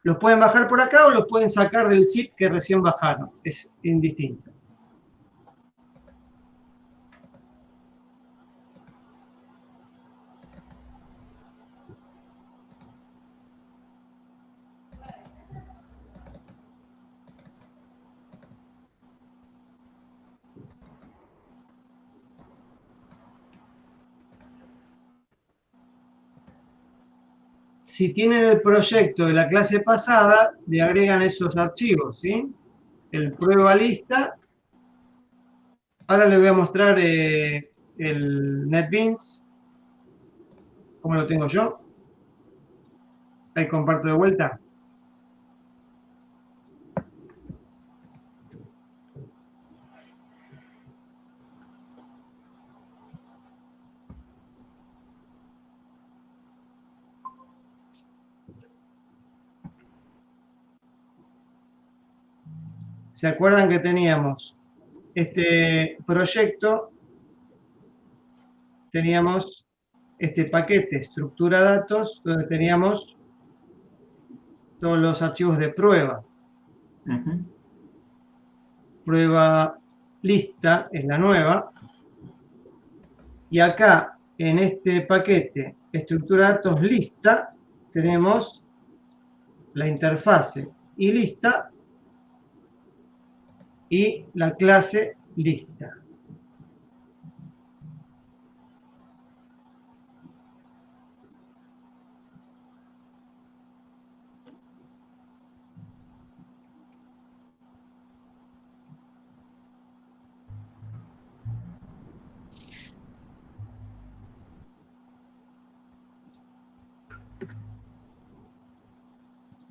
Speaker 1: Los pueden bajar por acá o los pueden sacar del zip que recién bajaron, es indistinto. Si tienen el proyecto de la clase pasada, le agregan esos archivos, ¿sí? El prueba lista. Ahora les voy a mostrar el NetBeans, cómo lo tengo yo. Ahí comparto de vuelta. ¿Se acuerdan que teníamos este proyecto? Teníamos este paquete, estructura datos, donde teníamos todos los archivos de prueba. Prueba lista es la nueva. Y acá, en este paquete, estructura datos lista, tenemos la interfase y lista. y la clase lista.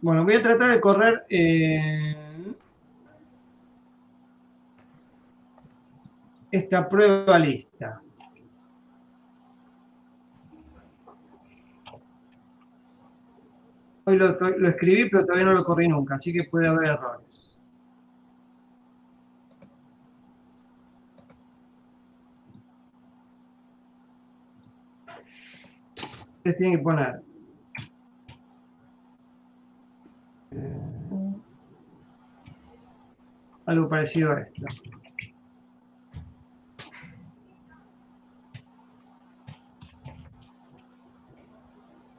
Speaker 1: Bueno, voy a tratar de correr esta prueba lista. Hoy lo escribí, pero todavía no lo corrí nunca, así que puede haber errores. Ustedes tienen que poner algo parecido a esto.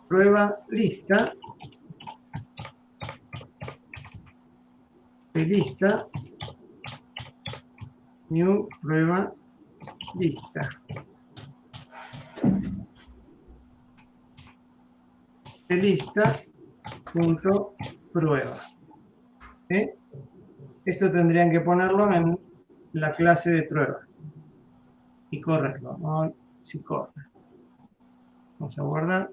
Speaker 1: Prueba lista. De lista. New prueba lista. De lista punto prueba. ¿Sí? Esto tendrían que ponerlo en la clase de prueba y correrlo. ¿No? Si corre. Vamos a guardar.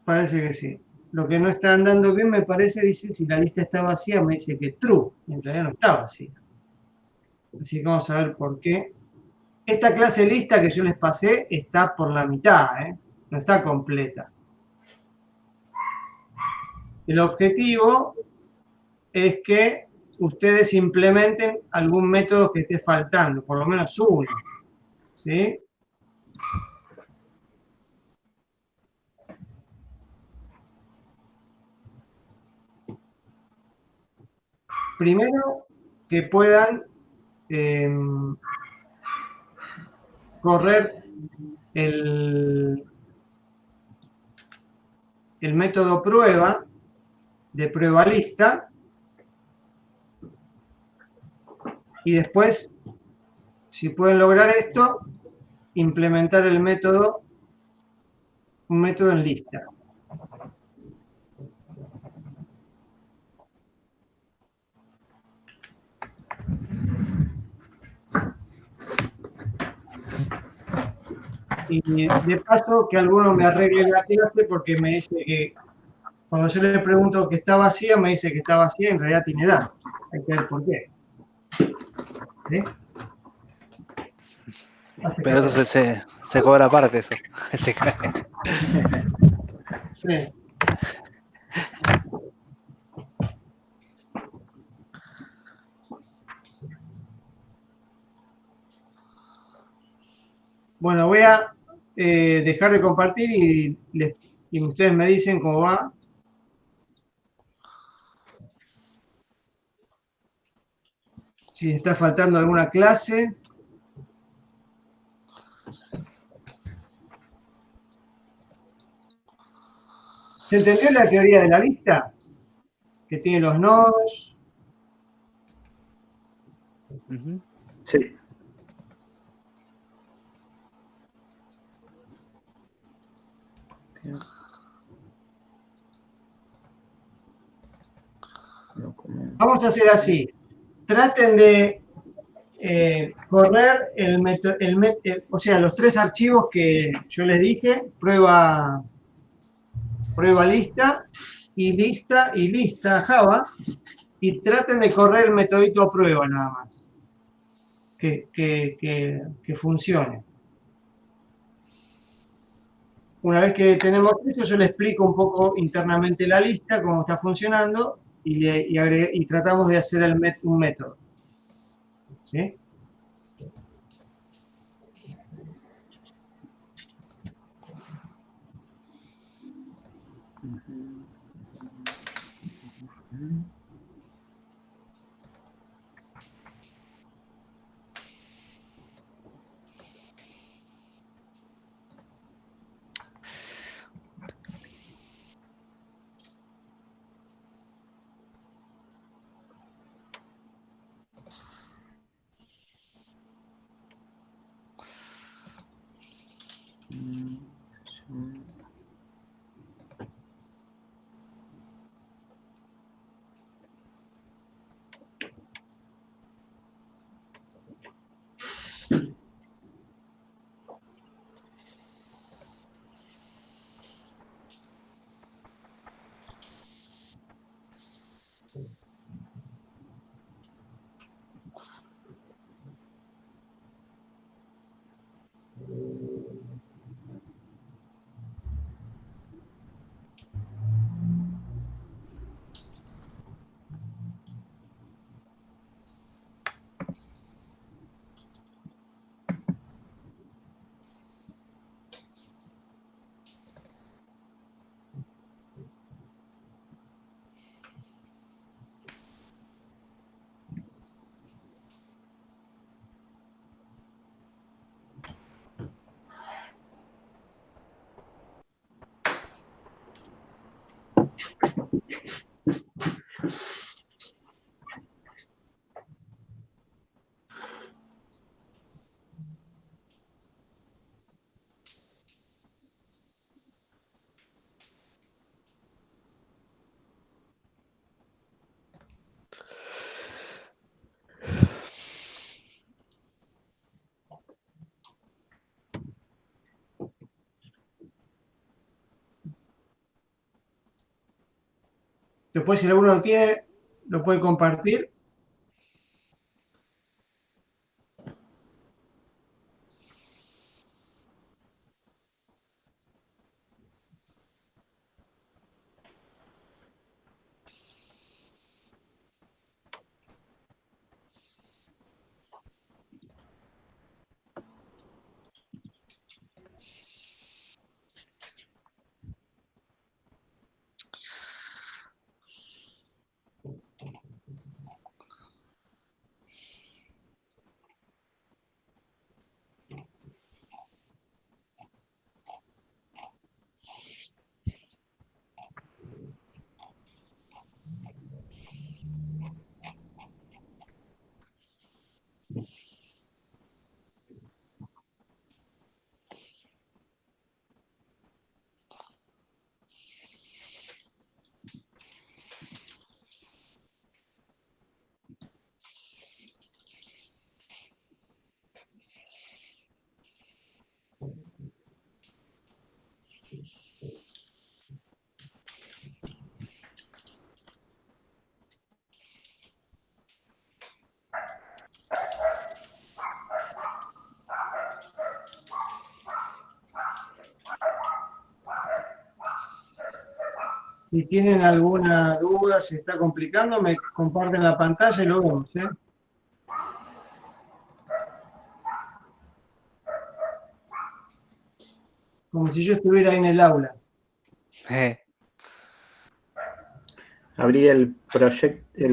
Speaker 1: Parece que sí. Lo que no está andando bien me parece, dice, si la lista está vacía, me dice que true. En realidad no está vacía. Así que vamos a ver por qué. Esta clase lista que yo les pasé está por la mitad, no está completa. El objetivo es que ustedes implementen algún método que esté faltando, por lo menos uno. ¿Sí? Primero, que puedan correr el método prueba de prueba lista y después, si pueden lograr esto, implementar el método, un método en lista. Y de paso que alguno me arregle la clase porque me dice que cuando yo le pregunto que está vacía, me dice que está vacía y en realidad tiene datos. Hay que ver por qué. ¿Sí?
Speaker 3: Pero eso se cobra aparte, eso. Se cae.
Speaker 1: Sí. Bueno, voy a dejar de compartir y ustedes me dicen cómo va. Si está faltando alguna clase. ¿Se entendió la teoría de la lista? Que tiene los nodos.
Speaker 2: Sí.
Speaker 1: Vamos a hacer así. Traten de correr o sea, los tres archivos que yo les dije, prueba lista y lista Java, y traten de correr el metodito prueba nada más. Que funcione. Una vez que tenemos eso, yo le explico un poco internamente la lista, cómo está funcionando, y tratamos de hacer un método. ¿Sí? Después, si alguno lo tiene, lo puede compartir. Si tienen alguna duda, se está complicando, me comparten la pantalla y lo vemos, ¿eh? Como si yo estuviera ahí en el aula.
Speaker 2: Abrí el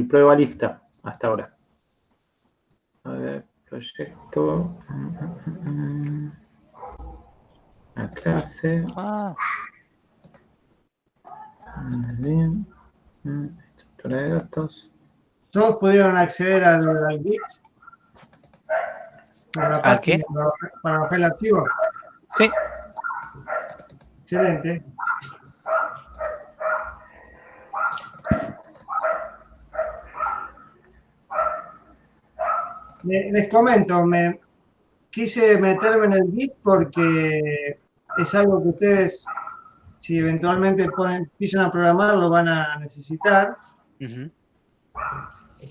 Speaker 2: prueba lista hasta ahora. A ver, proyecto. La clase. Bien. Estructura de datos.
Speaker 1: ¿Todos pudieron acceder al Git?
Speaker 3: ¿Al qué?
Speaker 1: Para bajar el archivo.
Speaker 3: Sí.
Speaker 1: Excelente. Les comento, quise meterme en el Git porque es algo que ustedes, si eventualmente empiezan a programar, lo van a necesitar.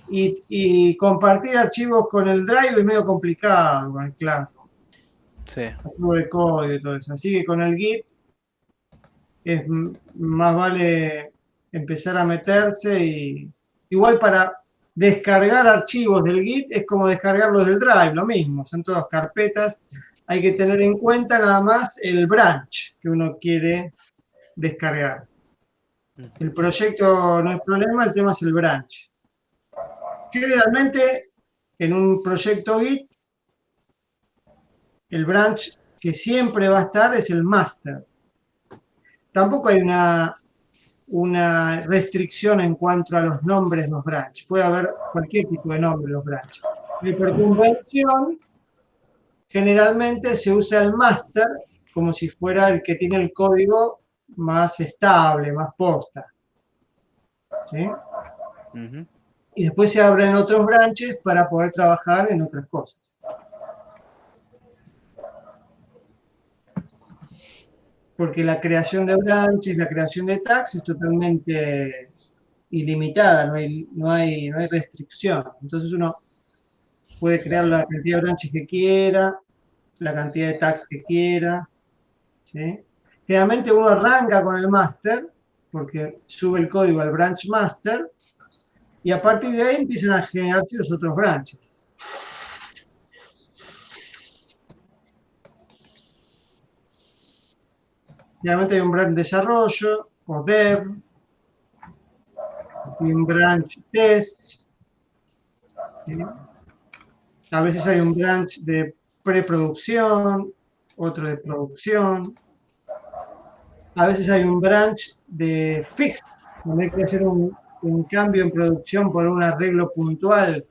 Speaker 1: Y compartir archivos con el Drive es medio complicado con el Classroom.
Speaker 3: Sí.
Speaker 1: Archivo de código y todo eso. Así que con el Git es más vale empezar a meterse y igual para descargar archivos del Git es como descargarlos del Drive, lo mismo, son todas carpetas. Hay que tener en cuenta nada más el branch que uno quiere descargar. El proyecto no es problema, el tema es el branch. Generalmente en un proyecto Git el branch que siempre va a estar es el master. Tampoco hay una restricción en cuanto a los nombres de los branches. Puede haber cualquier tipo de nombre en los branches. Y por convención, generalmente se usa el master como si fuera el que tiene el código más estable, más posta. ¿Sí? Y después se abren otros branches para poder trabajar en otras cosas. Porque la creación de branches, la creación de tags es totalmente ilimitada, no hay restricción. Entonces uno puede crear la cantidad de branches que quiera, la cantidad de tags que quiera. ¿Sí? Generalmente uno arranca con el master, porque sube el código al branch master, y a partir de ahí empiezan a generarse los otros branches. Generalmente hay un branch desarrollo, o dev, y un branch test. ¿Sí? A veces hay un branch de preproducción, otro de producción. A veces hay un branch de fix, donde hay que hacer un cambio en producción por un arreglo puntual,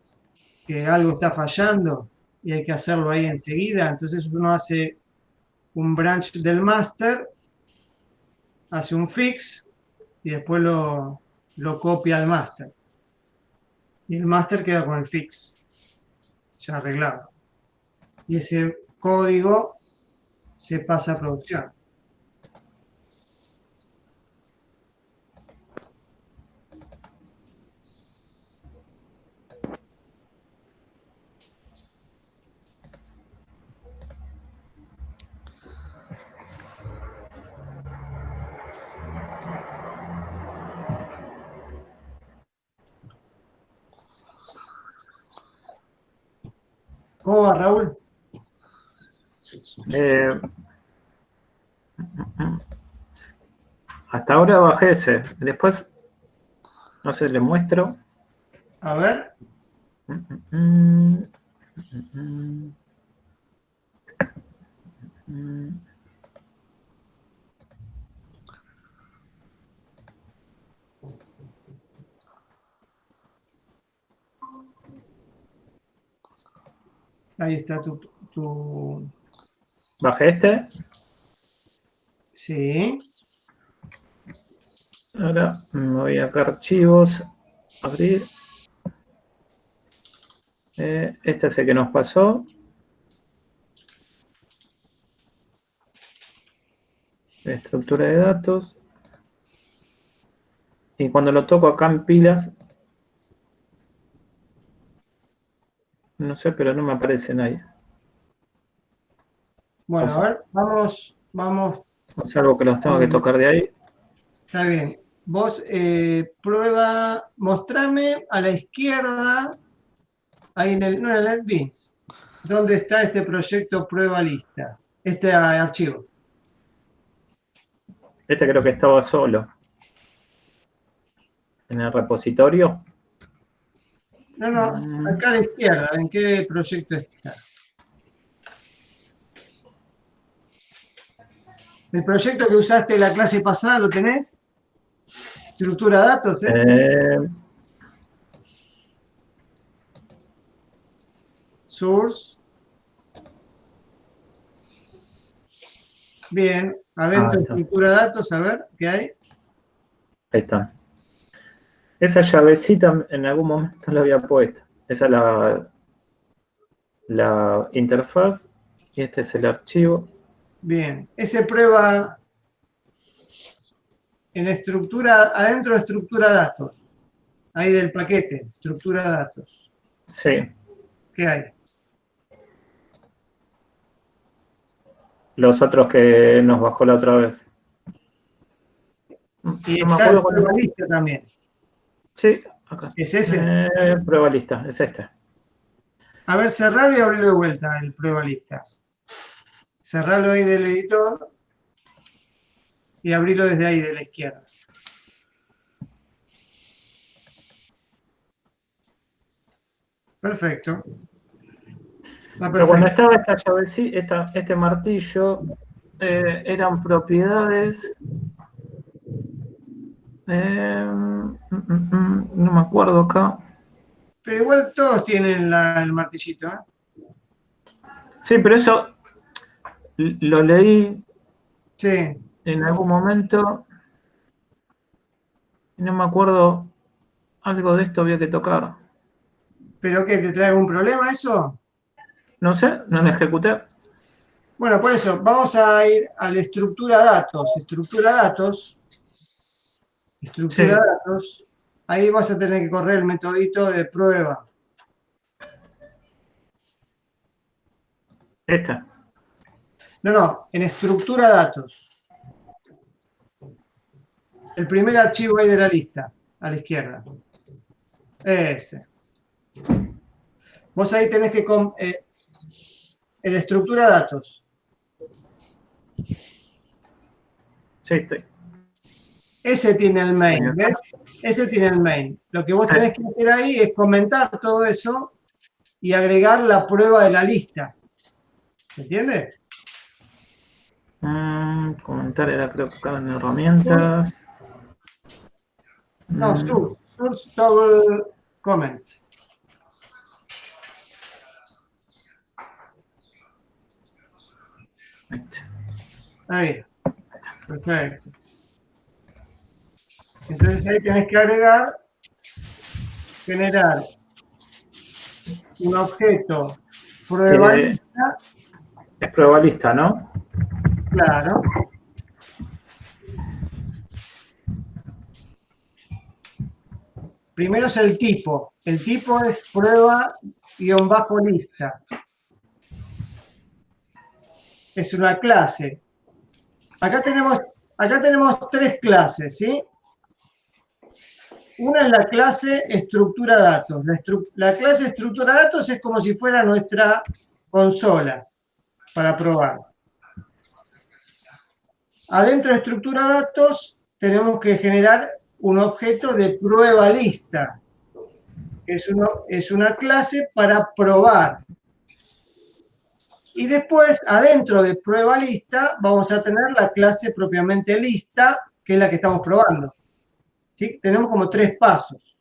Speaker 1: que algo está fallando y hay que hacerlo ahí enseguida. Entonces uno hace un branch del master, hace un fix y después lo copia al master. Y el master queda con el fix ya arreglado. Y ese código se pasa a producción. ¿Cómo va, Raúl?
Speaker 2: Hasta ahora bajé ese. Después, no sé, le muestro.
Speaker 1: A ver. Ahí está tu...
Speaker 2: Bajé este.
Speaker 1: Sí.
Speaker 2: Ahora me voy acá a archivos, abrir. Este es el que nos pasó. Estructura de datos. Y cuando lo toco acá en pilas, no sé, pero no me aparece nadie.
Speaker 1: Bueno, a ver, vamos.
Speaker 2: Salvo que los tengo que tocar de ahí.
Speaker 1: Está bien. Vos prueba, mostrame a la izquierda, ahí no en el NetBeans, ¿dónde está este proyecto prueba lista? Este archivo.
Speaker 2: Este creo que estaba solo. En el repositorio.
Speaker 1: No, acá a la izquierda, ¿en qué proyecto está? ¿El proyecto que usaste la clase pasada lo tenés? ¿Estructura de datos? Source. Bien, adentro estructura de datos, a ver, ¿qué hay?
Speaker 2: Ahí está. Esa llavecita en algún momento la había puesto. Esa es la interfaz. Y este es el archivo.
Speaker 1: Bien, ese prueba en estructura, adentro de estructura de datos. Ahí del paquete, estructura de datos.
Speaker 2: Sí.
Speaker 1: ¿Qué hay?
Speaker 2: Los otros que nos bajó la otra vez.
Speaker 1: Y no está el prueba lista también.
Speaker 2: Sí, acá.
Speaker 1: ¿Es ese?
Speaker 2: Prueba lista, es este.
Speaker 1: A ver, cerralo y abrirlo de vuelta el prueba lista. Cerralo ahí del editor y abrirlo desde ahí, de la izquierda. Perfecto.
Speaker 2: Pero cuando estaba esta llavecita, este martillo, eran propiedades. No me acuerdo acá.
Speaker 1: Pero igual todos tienen el martillito, ¿eh?
Speaker 2: Sí, pero eso lo leí
Speaker 1: Sí.
Speaker 2: en algún momento y no me acuerdo. Algo de esto había que tocar.
Speaker 1: ¿Pero qué? ¿Te trae algún problema eso?
Speaker 2: No sé, no lo ejecuté.
Speaker 1: Bueno, por eso, vamos a ir a la estructura datos. Estructura datos. Estructura
Speaker 2: Sí.
Speaker 1: datos. Ahí vas a tener que correr el metodito de prueba.
Speaker 2: Esta.
Speaker 1: No, en estructura datos. El primer archivo ahí de la lista, a la izquierda. Ese. Vos ahí tenés que... en estructura datos.
Speaker 2: Sí, estoy.
Speaker 1: Ese tiene el main, ¿ves? Ese tiene el main. Lo que vos tenés que hacer ahí es comentar todo eso y agregar la prueba de la lista. ¿Me entiendes?
Speaker 2: Comentar era creo que acá en herramientas.
Speaker 1: No, source double comment. Ahí. Perfecto. Entonces ahí tenés que agregar, generar un objeto prueba lista.
Speaker 2: Es prueba lista, ¿no?
Speaker 1: Claro. Primero es el tipo. El tipo es prueba-lista. Es una clase. Acá tenemos tres clases, ¿sí? Una es la clase estructura datos. La clase estructura datos es como si fuera nuestra consola para probar. Adentro de estructura datos tenemos que generar un objeto de prueba lista. Es una clase para probar. Y después, adentro de prueba lista, vamos a tener la clase propiamente lista, que es la que estamos probando. ¿Sí? Tenemos como 3 pasos.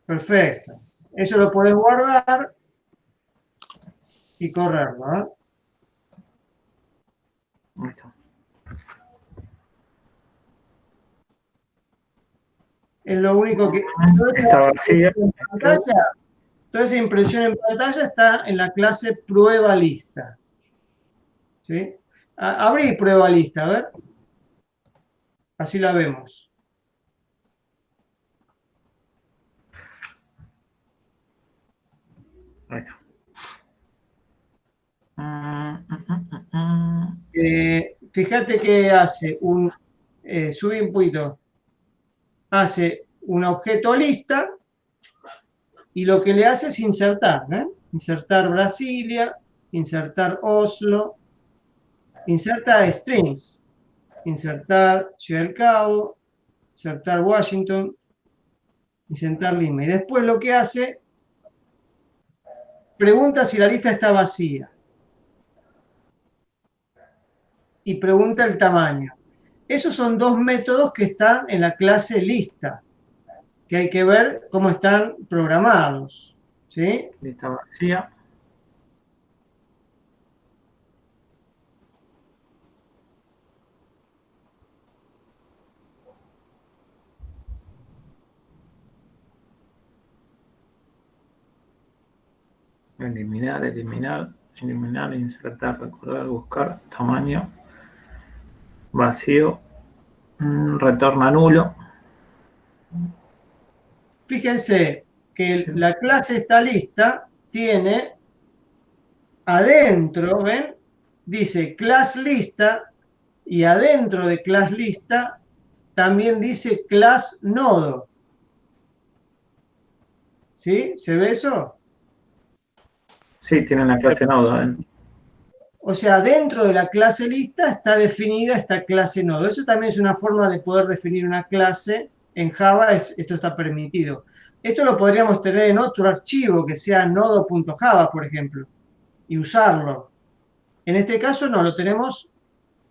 Speaker 1: Perfecto. Eso lo podés guardar y correrlo, ¿eh? Es lo único que...
Speaker 2: Está vacía.
Speaker 1: Toda esa impresión en pantalla está en la clase prueba lista. ¿Sí? Abrí prueba lista, a ver. Así la vemos.
Speaker 2: Ahí está.
Speaker 1: Fíjate que hace un... subí un poquito. Hace un objeto lista y lo que le hace es insertar, ¿eh? Insertar Brasilia, insertar Oslo, inserta strings, insertar Ciudad del Cabo, insertar Washington, insertar Lima. Y después lo que hace, pregunta si la lista está vacía. Y pregunta el tamaño. Esos son 2 métodos que están en la clase lista, que hay que ver cómo están programados. ¿Sí?
Speaker 2: Lista vacía. Eliminar, eliminar, eliminar, insertar, recordar, buscar, tamaño, vacío, retorna nulo.
Speaker 1: Fíjense que la clase está lista, tiene adentro, ¿ven? Dice class lista y adentro de class lista también dice class nodo. ¿Sí? ¿Se ve eso?
Speaker 2: Sí, tiene la clase nodo.
Speaker 1: O sea, dentro de la clase lista está definida esta clase nodo. Eso también es una forma de poder definir una clase. En Java esto está permitido. Esto lo podríamos tener en otro archivo que sea nodo.java, por ejemplo, y usarlo. En este caso no, lo tenemos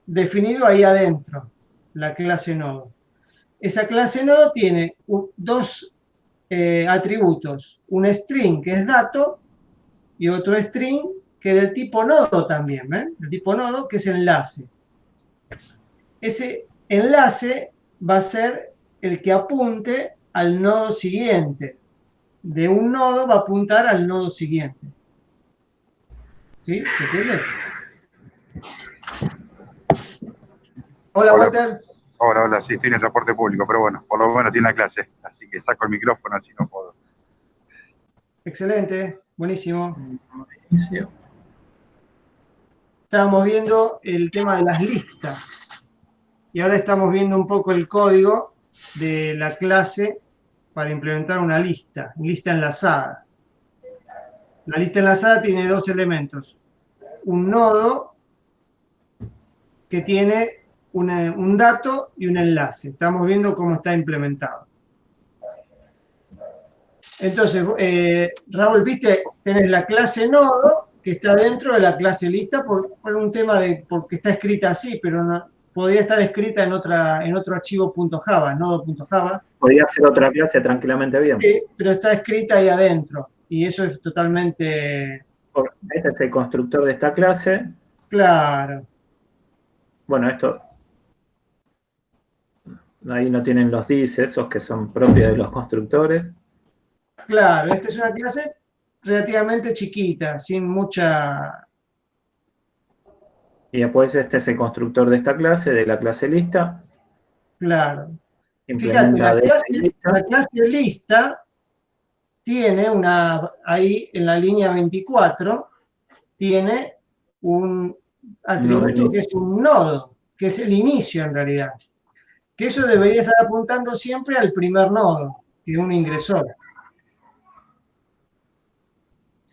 Speaker 1: definido ahí adentro, la clase nodo. Esa clase nodo tiene 2 atributos, un string que es dato y otro string que es del tipo nodo también, ¿ven? El tipo nodo que es enlace. Ese enlace va a ser el que apunte al nodo siguiente. De un nodo va a apuntar al nodo siguiente. ¿Sí? ¿Se entiende? Hola, Walter.
Speaker 5: Hola, sí, estoy en el transporte público, pero bueno, por lo menos tiene la clase, así que saco el micrófono, así no puedo.
Speaker 1: Excelente, buenísimo. Estábamos viendo el tema de las listas y ahora estamos viendo un poco el código de la clase para implementar una lista enlazada. La lista enlazada tiene 2 elementos. Un nodo que tiene un dato y un enlace. Estamos viendo cómo está implementado. Entonces, Raúl, viste, tenés la clase nodo que está dentro de la clase lista por un tema de porque está escrita así, pero no, podría estar escrita en otro archivo .java, nodo.java.
Speaker 2: Podría ser otra clase tranquilamente bien.
Speaker 1: Sí, pero está escrita ahí adentro. Y eso es totalmente...
Speaker 2: Este es el constructor de esta clase.
Speaker 1: Claro.
Speaker 2: Bueno, esto... Ahí no tienen los dis, esos que son propios de los constructores.
Speaker 1: Claro, esta es una clase relativamente chiquita, sin mucha...
Speaker 2: Y después este es el constructor de esta clase, de la clase lista.
Speaker 1: Claro. Fíjate, la clase lista tiene ahí en la línea 24, tiene un atributo que es un nodo. que es el inicio en realidad. Que eso debería estar apuntando siempre al primer nodo que uno ingresó.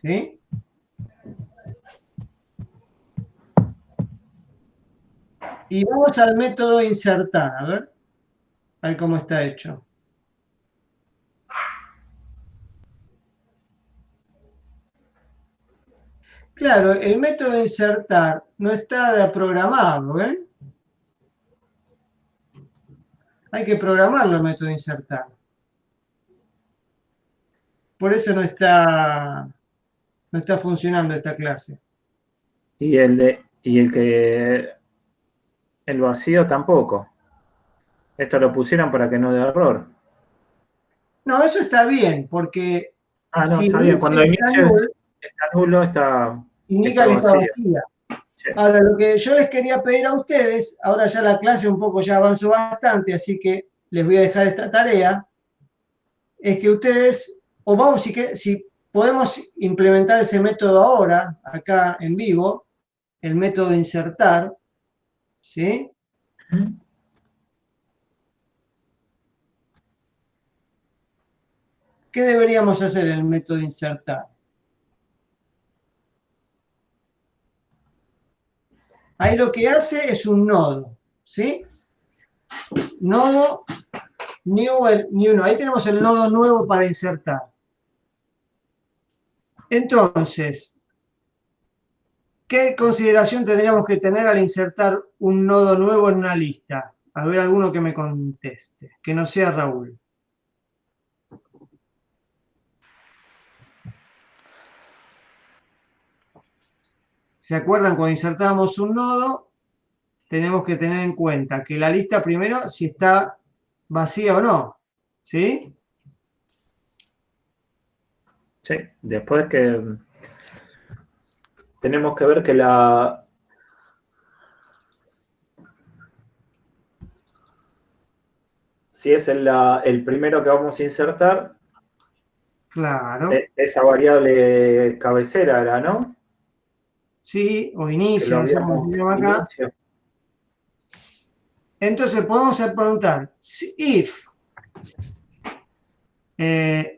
Speaker 1: ¿Sí? Y vamos al método insertar, a ver cómo está hecho. Claro, el método de insertar no está programado, ¿eh? Hay que programarlo el método de insertar. Por eso no está funcionando esta clase.
Speaker 2: Y el vacío tampoco. Esto lo pusieron para que no dé error.
Speaker 1: No, eso está bien, porque
Speaker 2: Ah, no,
Speaker 1: si
Speaker 2: está bien. Cuando
Speaker 1: está
Speaker 2: nulo, está
Speaker 1: indica que está
Speaker 2: vacío.
Speaker 1: vacía.
Speaker 2: Sí.
Speaker 1: Ahora, lo que yo les quería pedir a ustedes, ahora ya la clase un poco ya avanzó bastante, así que les voy a dejar esta tarea, es que ustedes, o vamos, si podemos implementar ese método ahora, acá en vivo, el método de insertar, ¿sí? ¿Qué deberíamos hacer en el método de insertar? Ahí lo que hace es un nodo, ¿sí? Nodo, new 1. Ahí tenemos el nodo nuevo para insertar. Entonces, ¿qué consideración tendríamos que tener al insertar un nodo nuevo en una lista? A ver, alguno que me conteste, que no sea Raúl. ¿Se acuerdan? Cuando insertamos un nodo, tenemos que tener en cuenta que la lista primero si está vacía o no, ¿sí?
Speaker 2: Sí, después que tenemos que ver que si es el primero que vamos a insertar,
Speaker 1: Claro.
Speaker 2: Esa variable cabecera era, ¿no?
Speaker 1: Sí, o inicio, no sé cómo se llama acá.
Speaker 2: Inicio.
Speaker 1: Entonces podemos preguntar, if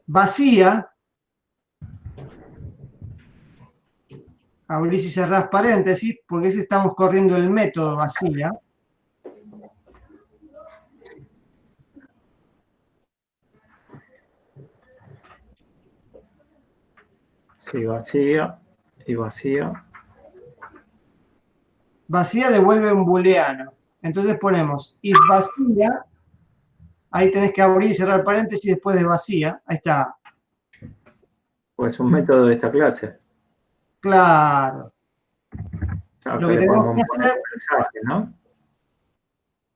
Speaker 1: vacía, abrís y cerrás paréntesis, porque ese estamos corriendo el método vacía.
Speaker 2: Sí, vacía y vacía.
Speaker 1: Vacía devuelve un booleano. Entonces ponemos if vacía, ahí tenés que abrir y cerrar paréntesis después de vacía. Ahí está.
Speaker 2: Pues un método de esta clase.
Speaker 1: Claro.
Speaker 2: Acá
Speaker 1: Lo que
Speaker 2: le
Speaker 1: tenemos
Speaker 2: podemos
Speaker 1: que
Speaker 2: poner
Speaker 1: hacer...
Speaker 2: un mensaje, ¿no?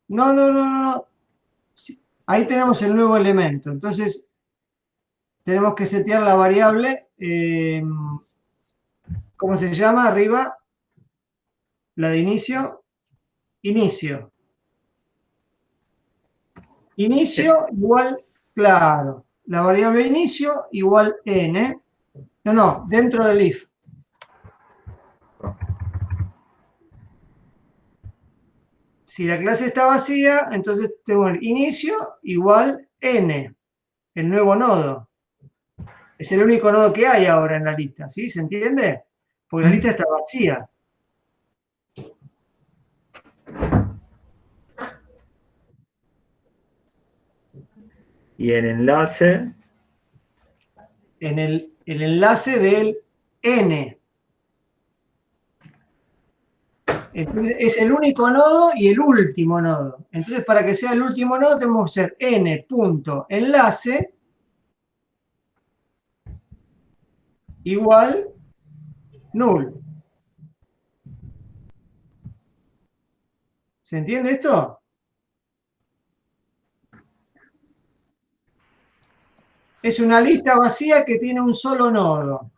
Speaker 1: No. Sí. Ahí tenemos el nuevo elemento. Entonces, tenemos que setear la variable, ¿cómo se llama? Arriba, la de inicio. Inicio. Inicio igual, claro. La variable inicio igual n. No, dentro del if. Si la clase está vacía, entonces tengo el inicio igual n, el nuevo nodo. Es el único nodo que hay ahora en la lista, ¿sí? ¿Se entiende? Porque la lista está vacía.
Speaker 2: Y el enlace.
Speaker 1: El enlace del n. Entonces, es el único nodo y el último nodo. Entonces, para que sea el último nodo, tenemos que hacer n.enlace igual null. ¿Se entiende esto? Es una lista vacía que tiene un solo nodo.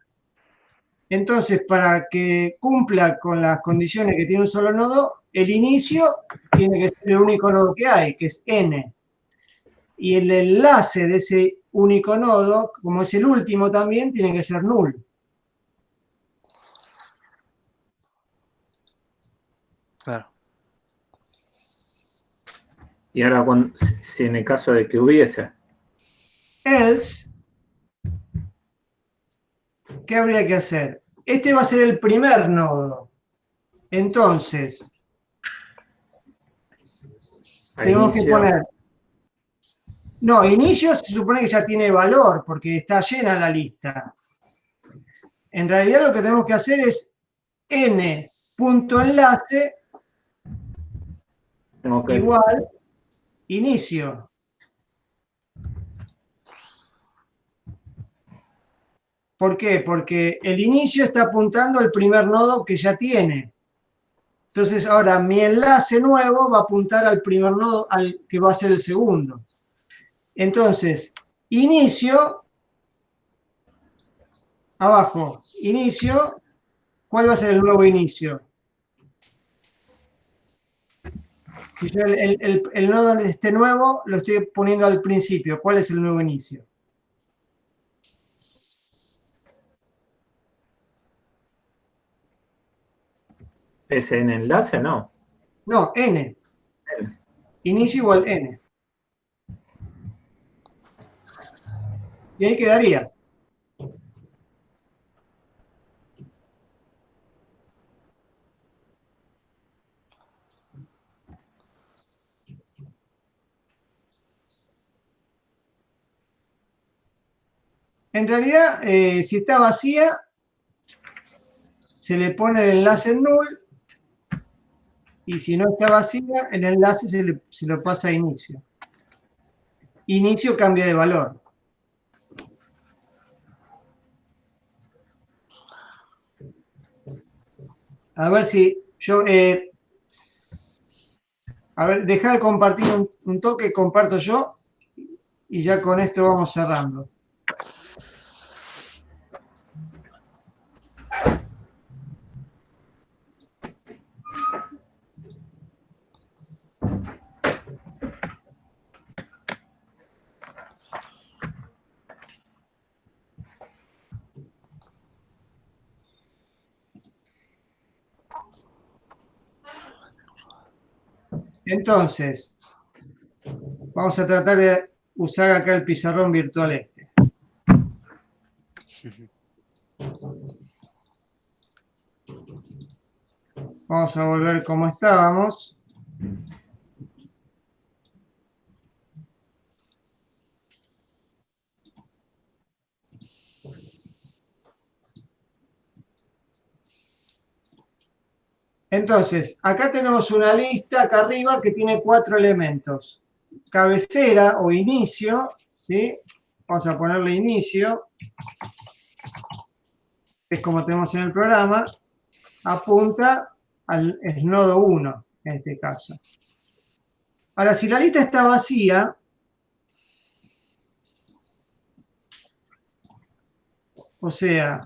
Speaker 1: Entonces, para que cumpla con las condiciones que tiene un solo nodo, el inicio tiene que ser el único nodo que hay, que es n. Y el enlace de ese único nodo, como es el último también, tiene que ser null.
Speaker 3: Claro.
Speaker 2: Y ahora, si en el caso de que hubiese.
Speaker 1: Else, ¿qué habría que hacer? Este va a ser el primer nodo. Entonces, tenemos que poner... No, inicio se supone que ya tiene valor, porque está llena la lista. En realidad lo que tenemos que hacer es n.enlace igual inicio. ¿Por qué? Porque el inicio está apuntando al primer nodo que ya tiene. Entonces ahora mi enlace nuevo va a apuntar al primer nodo, al que va a ser el segundo. Entonces, inicio, abajo, inicio, ¿cuál va a ser el nuevo inicio? Si yo el nodo este nuevo lo estoy poniendo al principio, ¿cuál es el nuevo inicio?
Speaker 2: ¿Es en enlace? No.
Speaker 1: No, n. Inicio igual n. Y ahí quedaría. En realidad, si está vacía, se le pone el enlace en null, y si no está vacía, el enlace se lo pasa a inicio. Inicio cambia de valor. A ver si yo... a ver, deja de compartir un toque, comparto yo, y ya con esto vamos cerrando. Entonces, vamos a tratar de usar acá el pizarrón virtual este. Vamos a volver como estábamos. Entonces, acá tenemos una lista acá arriba que tiene 4 elementos. Cabecera o inicio, ¿sí? Vamos a ponerle inicio, que es como tenemos en el programa, apunta al nodo 1, en este caso. Ahora, si la lista está vacía, o sea,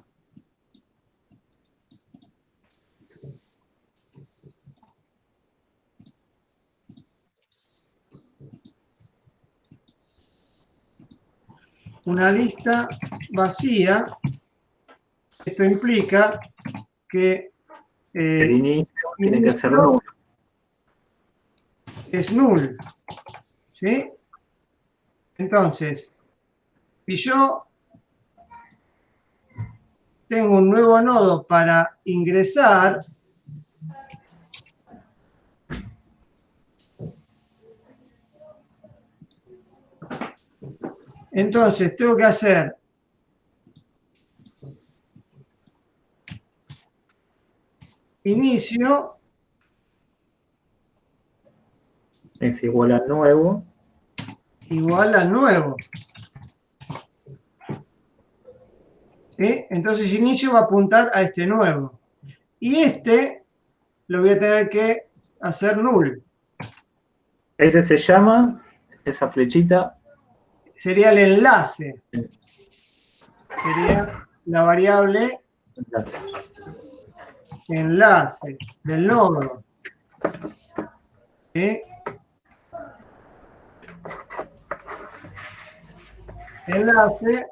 Speaker 1: una lista vacía, esto implica que
Speaker 2: el inicio tiene que ser nulo.
Speaker 1: Es null, ¿sí? Entonces, si yo tengo un nuevo nodo para ingresar, entonces tengo que hacer inicio
Speaker 2: Es igual a nuevo.
Speaker 1: Igual a nuevo. ¿Sí? Entonces inicio va a apuntar a este nuevo. Y este lo voy a tener que hacer null.
Speaker 2: Ese se llama, esa flechita.
Speaker 1: Sería el enlace. Sería la variable enlace del nodo. ¿Sí? Enlace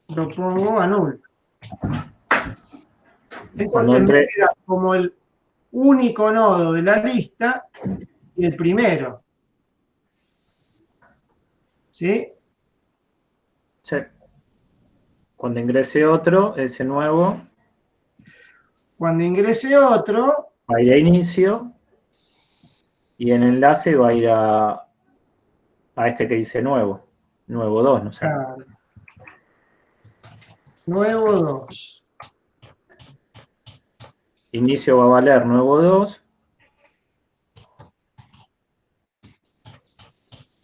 Speaker 1: lo pongo a null. Entonces me queda como único nodo de la lista y el primero. ¿Sí?
Speaker 2: Sí. Cuando ingrese otro, ese nuevo.
Speaker 1: Cuando ingrese otro,
Speaker 2: va a ir a inicio y en enlace va a ir a este que dice nuevo. Nuevo 2, no sé.
Speaker 1: Nuevo 2.
Speaker 2: Inicio va a valer nuevo 2.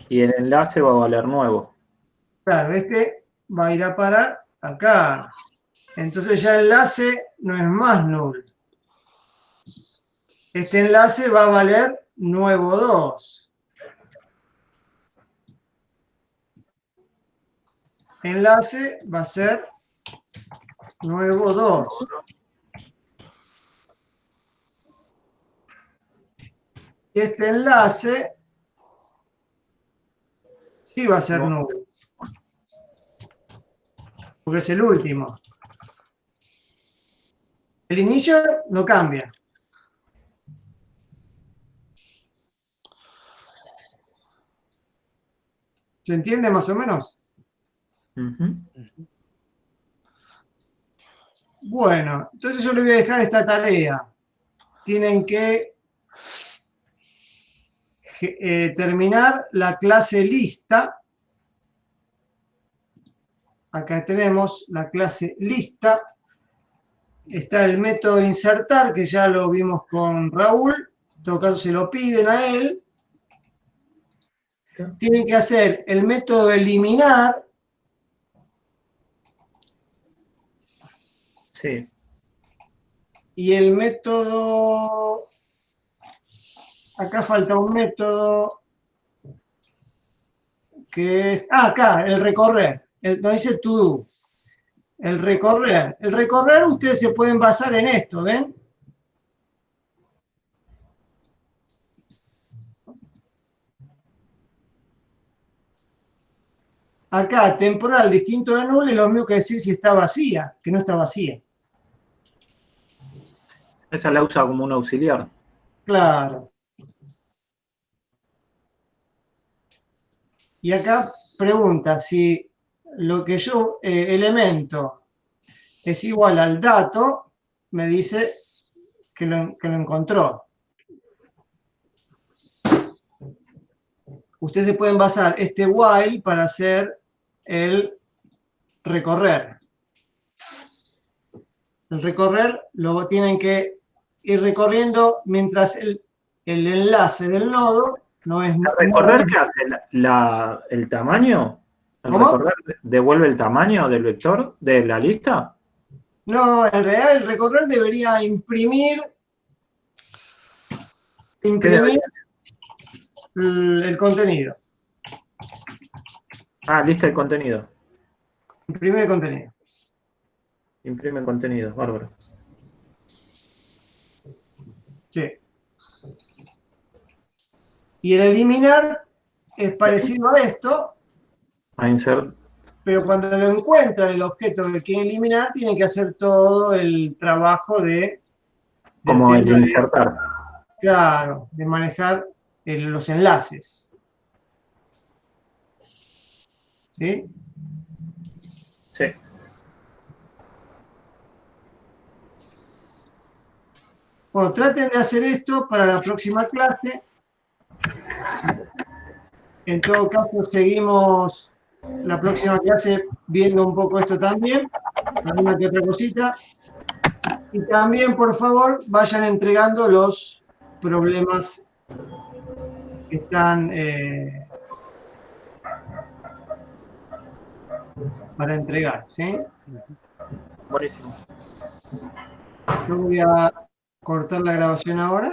Speaker 2: Y el enlace va a valer nuevo.
Speaker 1: Claro, este va a ir a parar acá. Entonces ya el enlace no es más null. Este enlace va a valer nuevo 2. Enlace va a ser nuevo 2. Y este enlace sí va a ser null. Porque es el último. El inicio no cambia. ¿Se entiende más o menos? Bueno, entonces yo les voy a dejar esta tarea. Tienen que terminar la clase lista. Acá tenemos la clase lista. Está el método insertar, que ya lo vimos con Raúl. En todo caso, se lo piden a él. Tienen que hacer el método eliminar.
Speaker 2: Sí.
Speaker 1: Y el método... Acá falta un método que es... Ah, acá, el recorrer. No dice to do. El recorrer. El recorrer ustedes se pueden basar en esto, ¿ven? Acá, temporal distinto de null es lo mismo que decir si está vacía, que no está vacía.
Speaker 2: Esa la usa como un auxiliar.
Speaker 1: Claro. Y acá pregunta si lo que yo elemento es igual al dato, me dice que lo encontró. Ustedes se pueden basar este while para hacer el recorrer. El recorrer lo tienen que ir recorriendo mientras el enlace del nodo no es...
Speaker 2: ¿El recorrer qué hace? ¿El tamaño? ¿El recorrer devuelve el tamaño del vector de la lista?
Speaker 1: No, en realidad el recorrer debería imprimir el contenido.
Speaker 2: Ah, lista de contenido.
Speaker 1: Imprimir el contenido.
Speaker 2: Imprime el contenido, bárbaro.
Speaker 1: Sí. Y el eliminar es parecido a esto,
Speaker 2: A insert.
Speaker 1: pero cuando lo encuentran el objeto que quieren eliminar, tienen que hacer todo el trabajo de...
Speaker 2: Como el insertar.
Speaker 1: Claro, de manejar los enlaces. ¿Sí?
Speaker 2: Sí.
Speaker 1: Bueno, traten de hacer esto para la próxima clase. En todo caso, seguimos la próxima clase viendo un poco esto también, alguna que otra cosita. Y también, por favor, vayan entregando los problemas que están para entregar, ¿sí?
Speaker 2: Buenísimo.
Speaker 1: Yo voy a cortar la grabación ahora.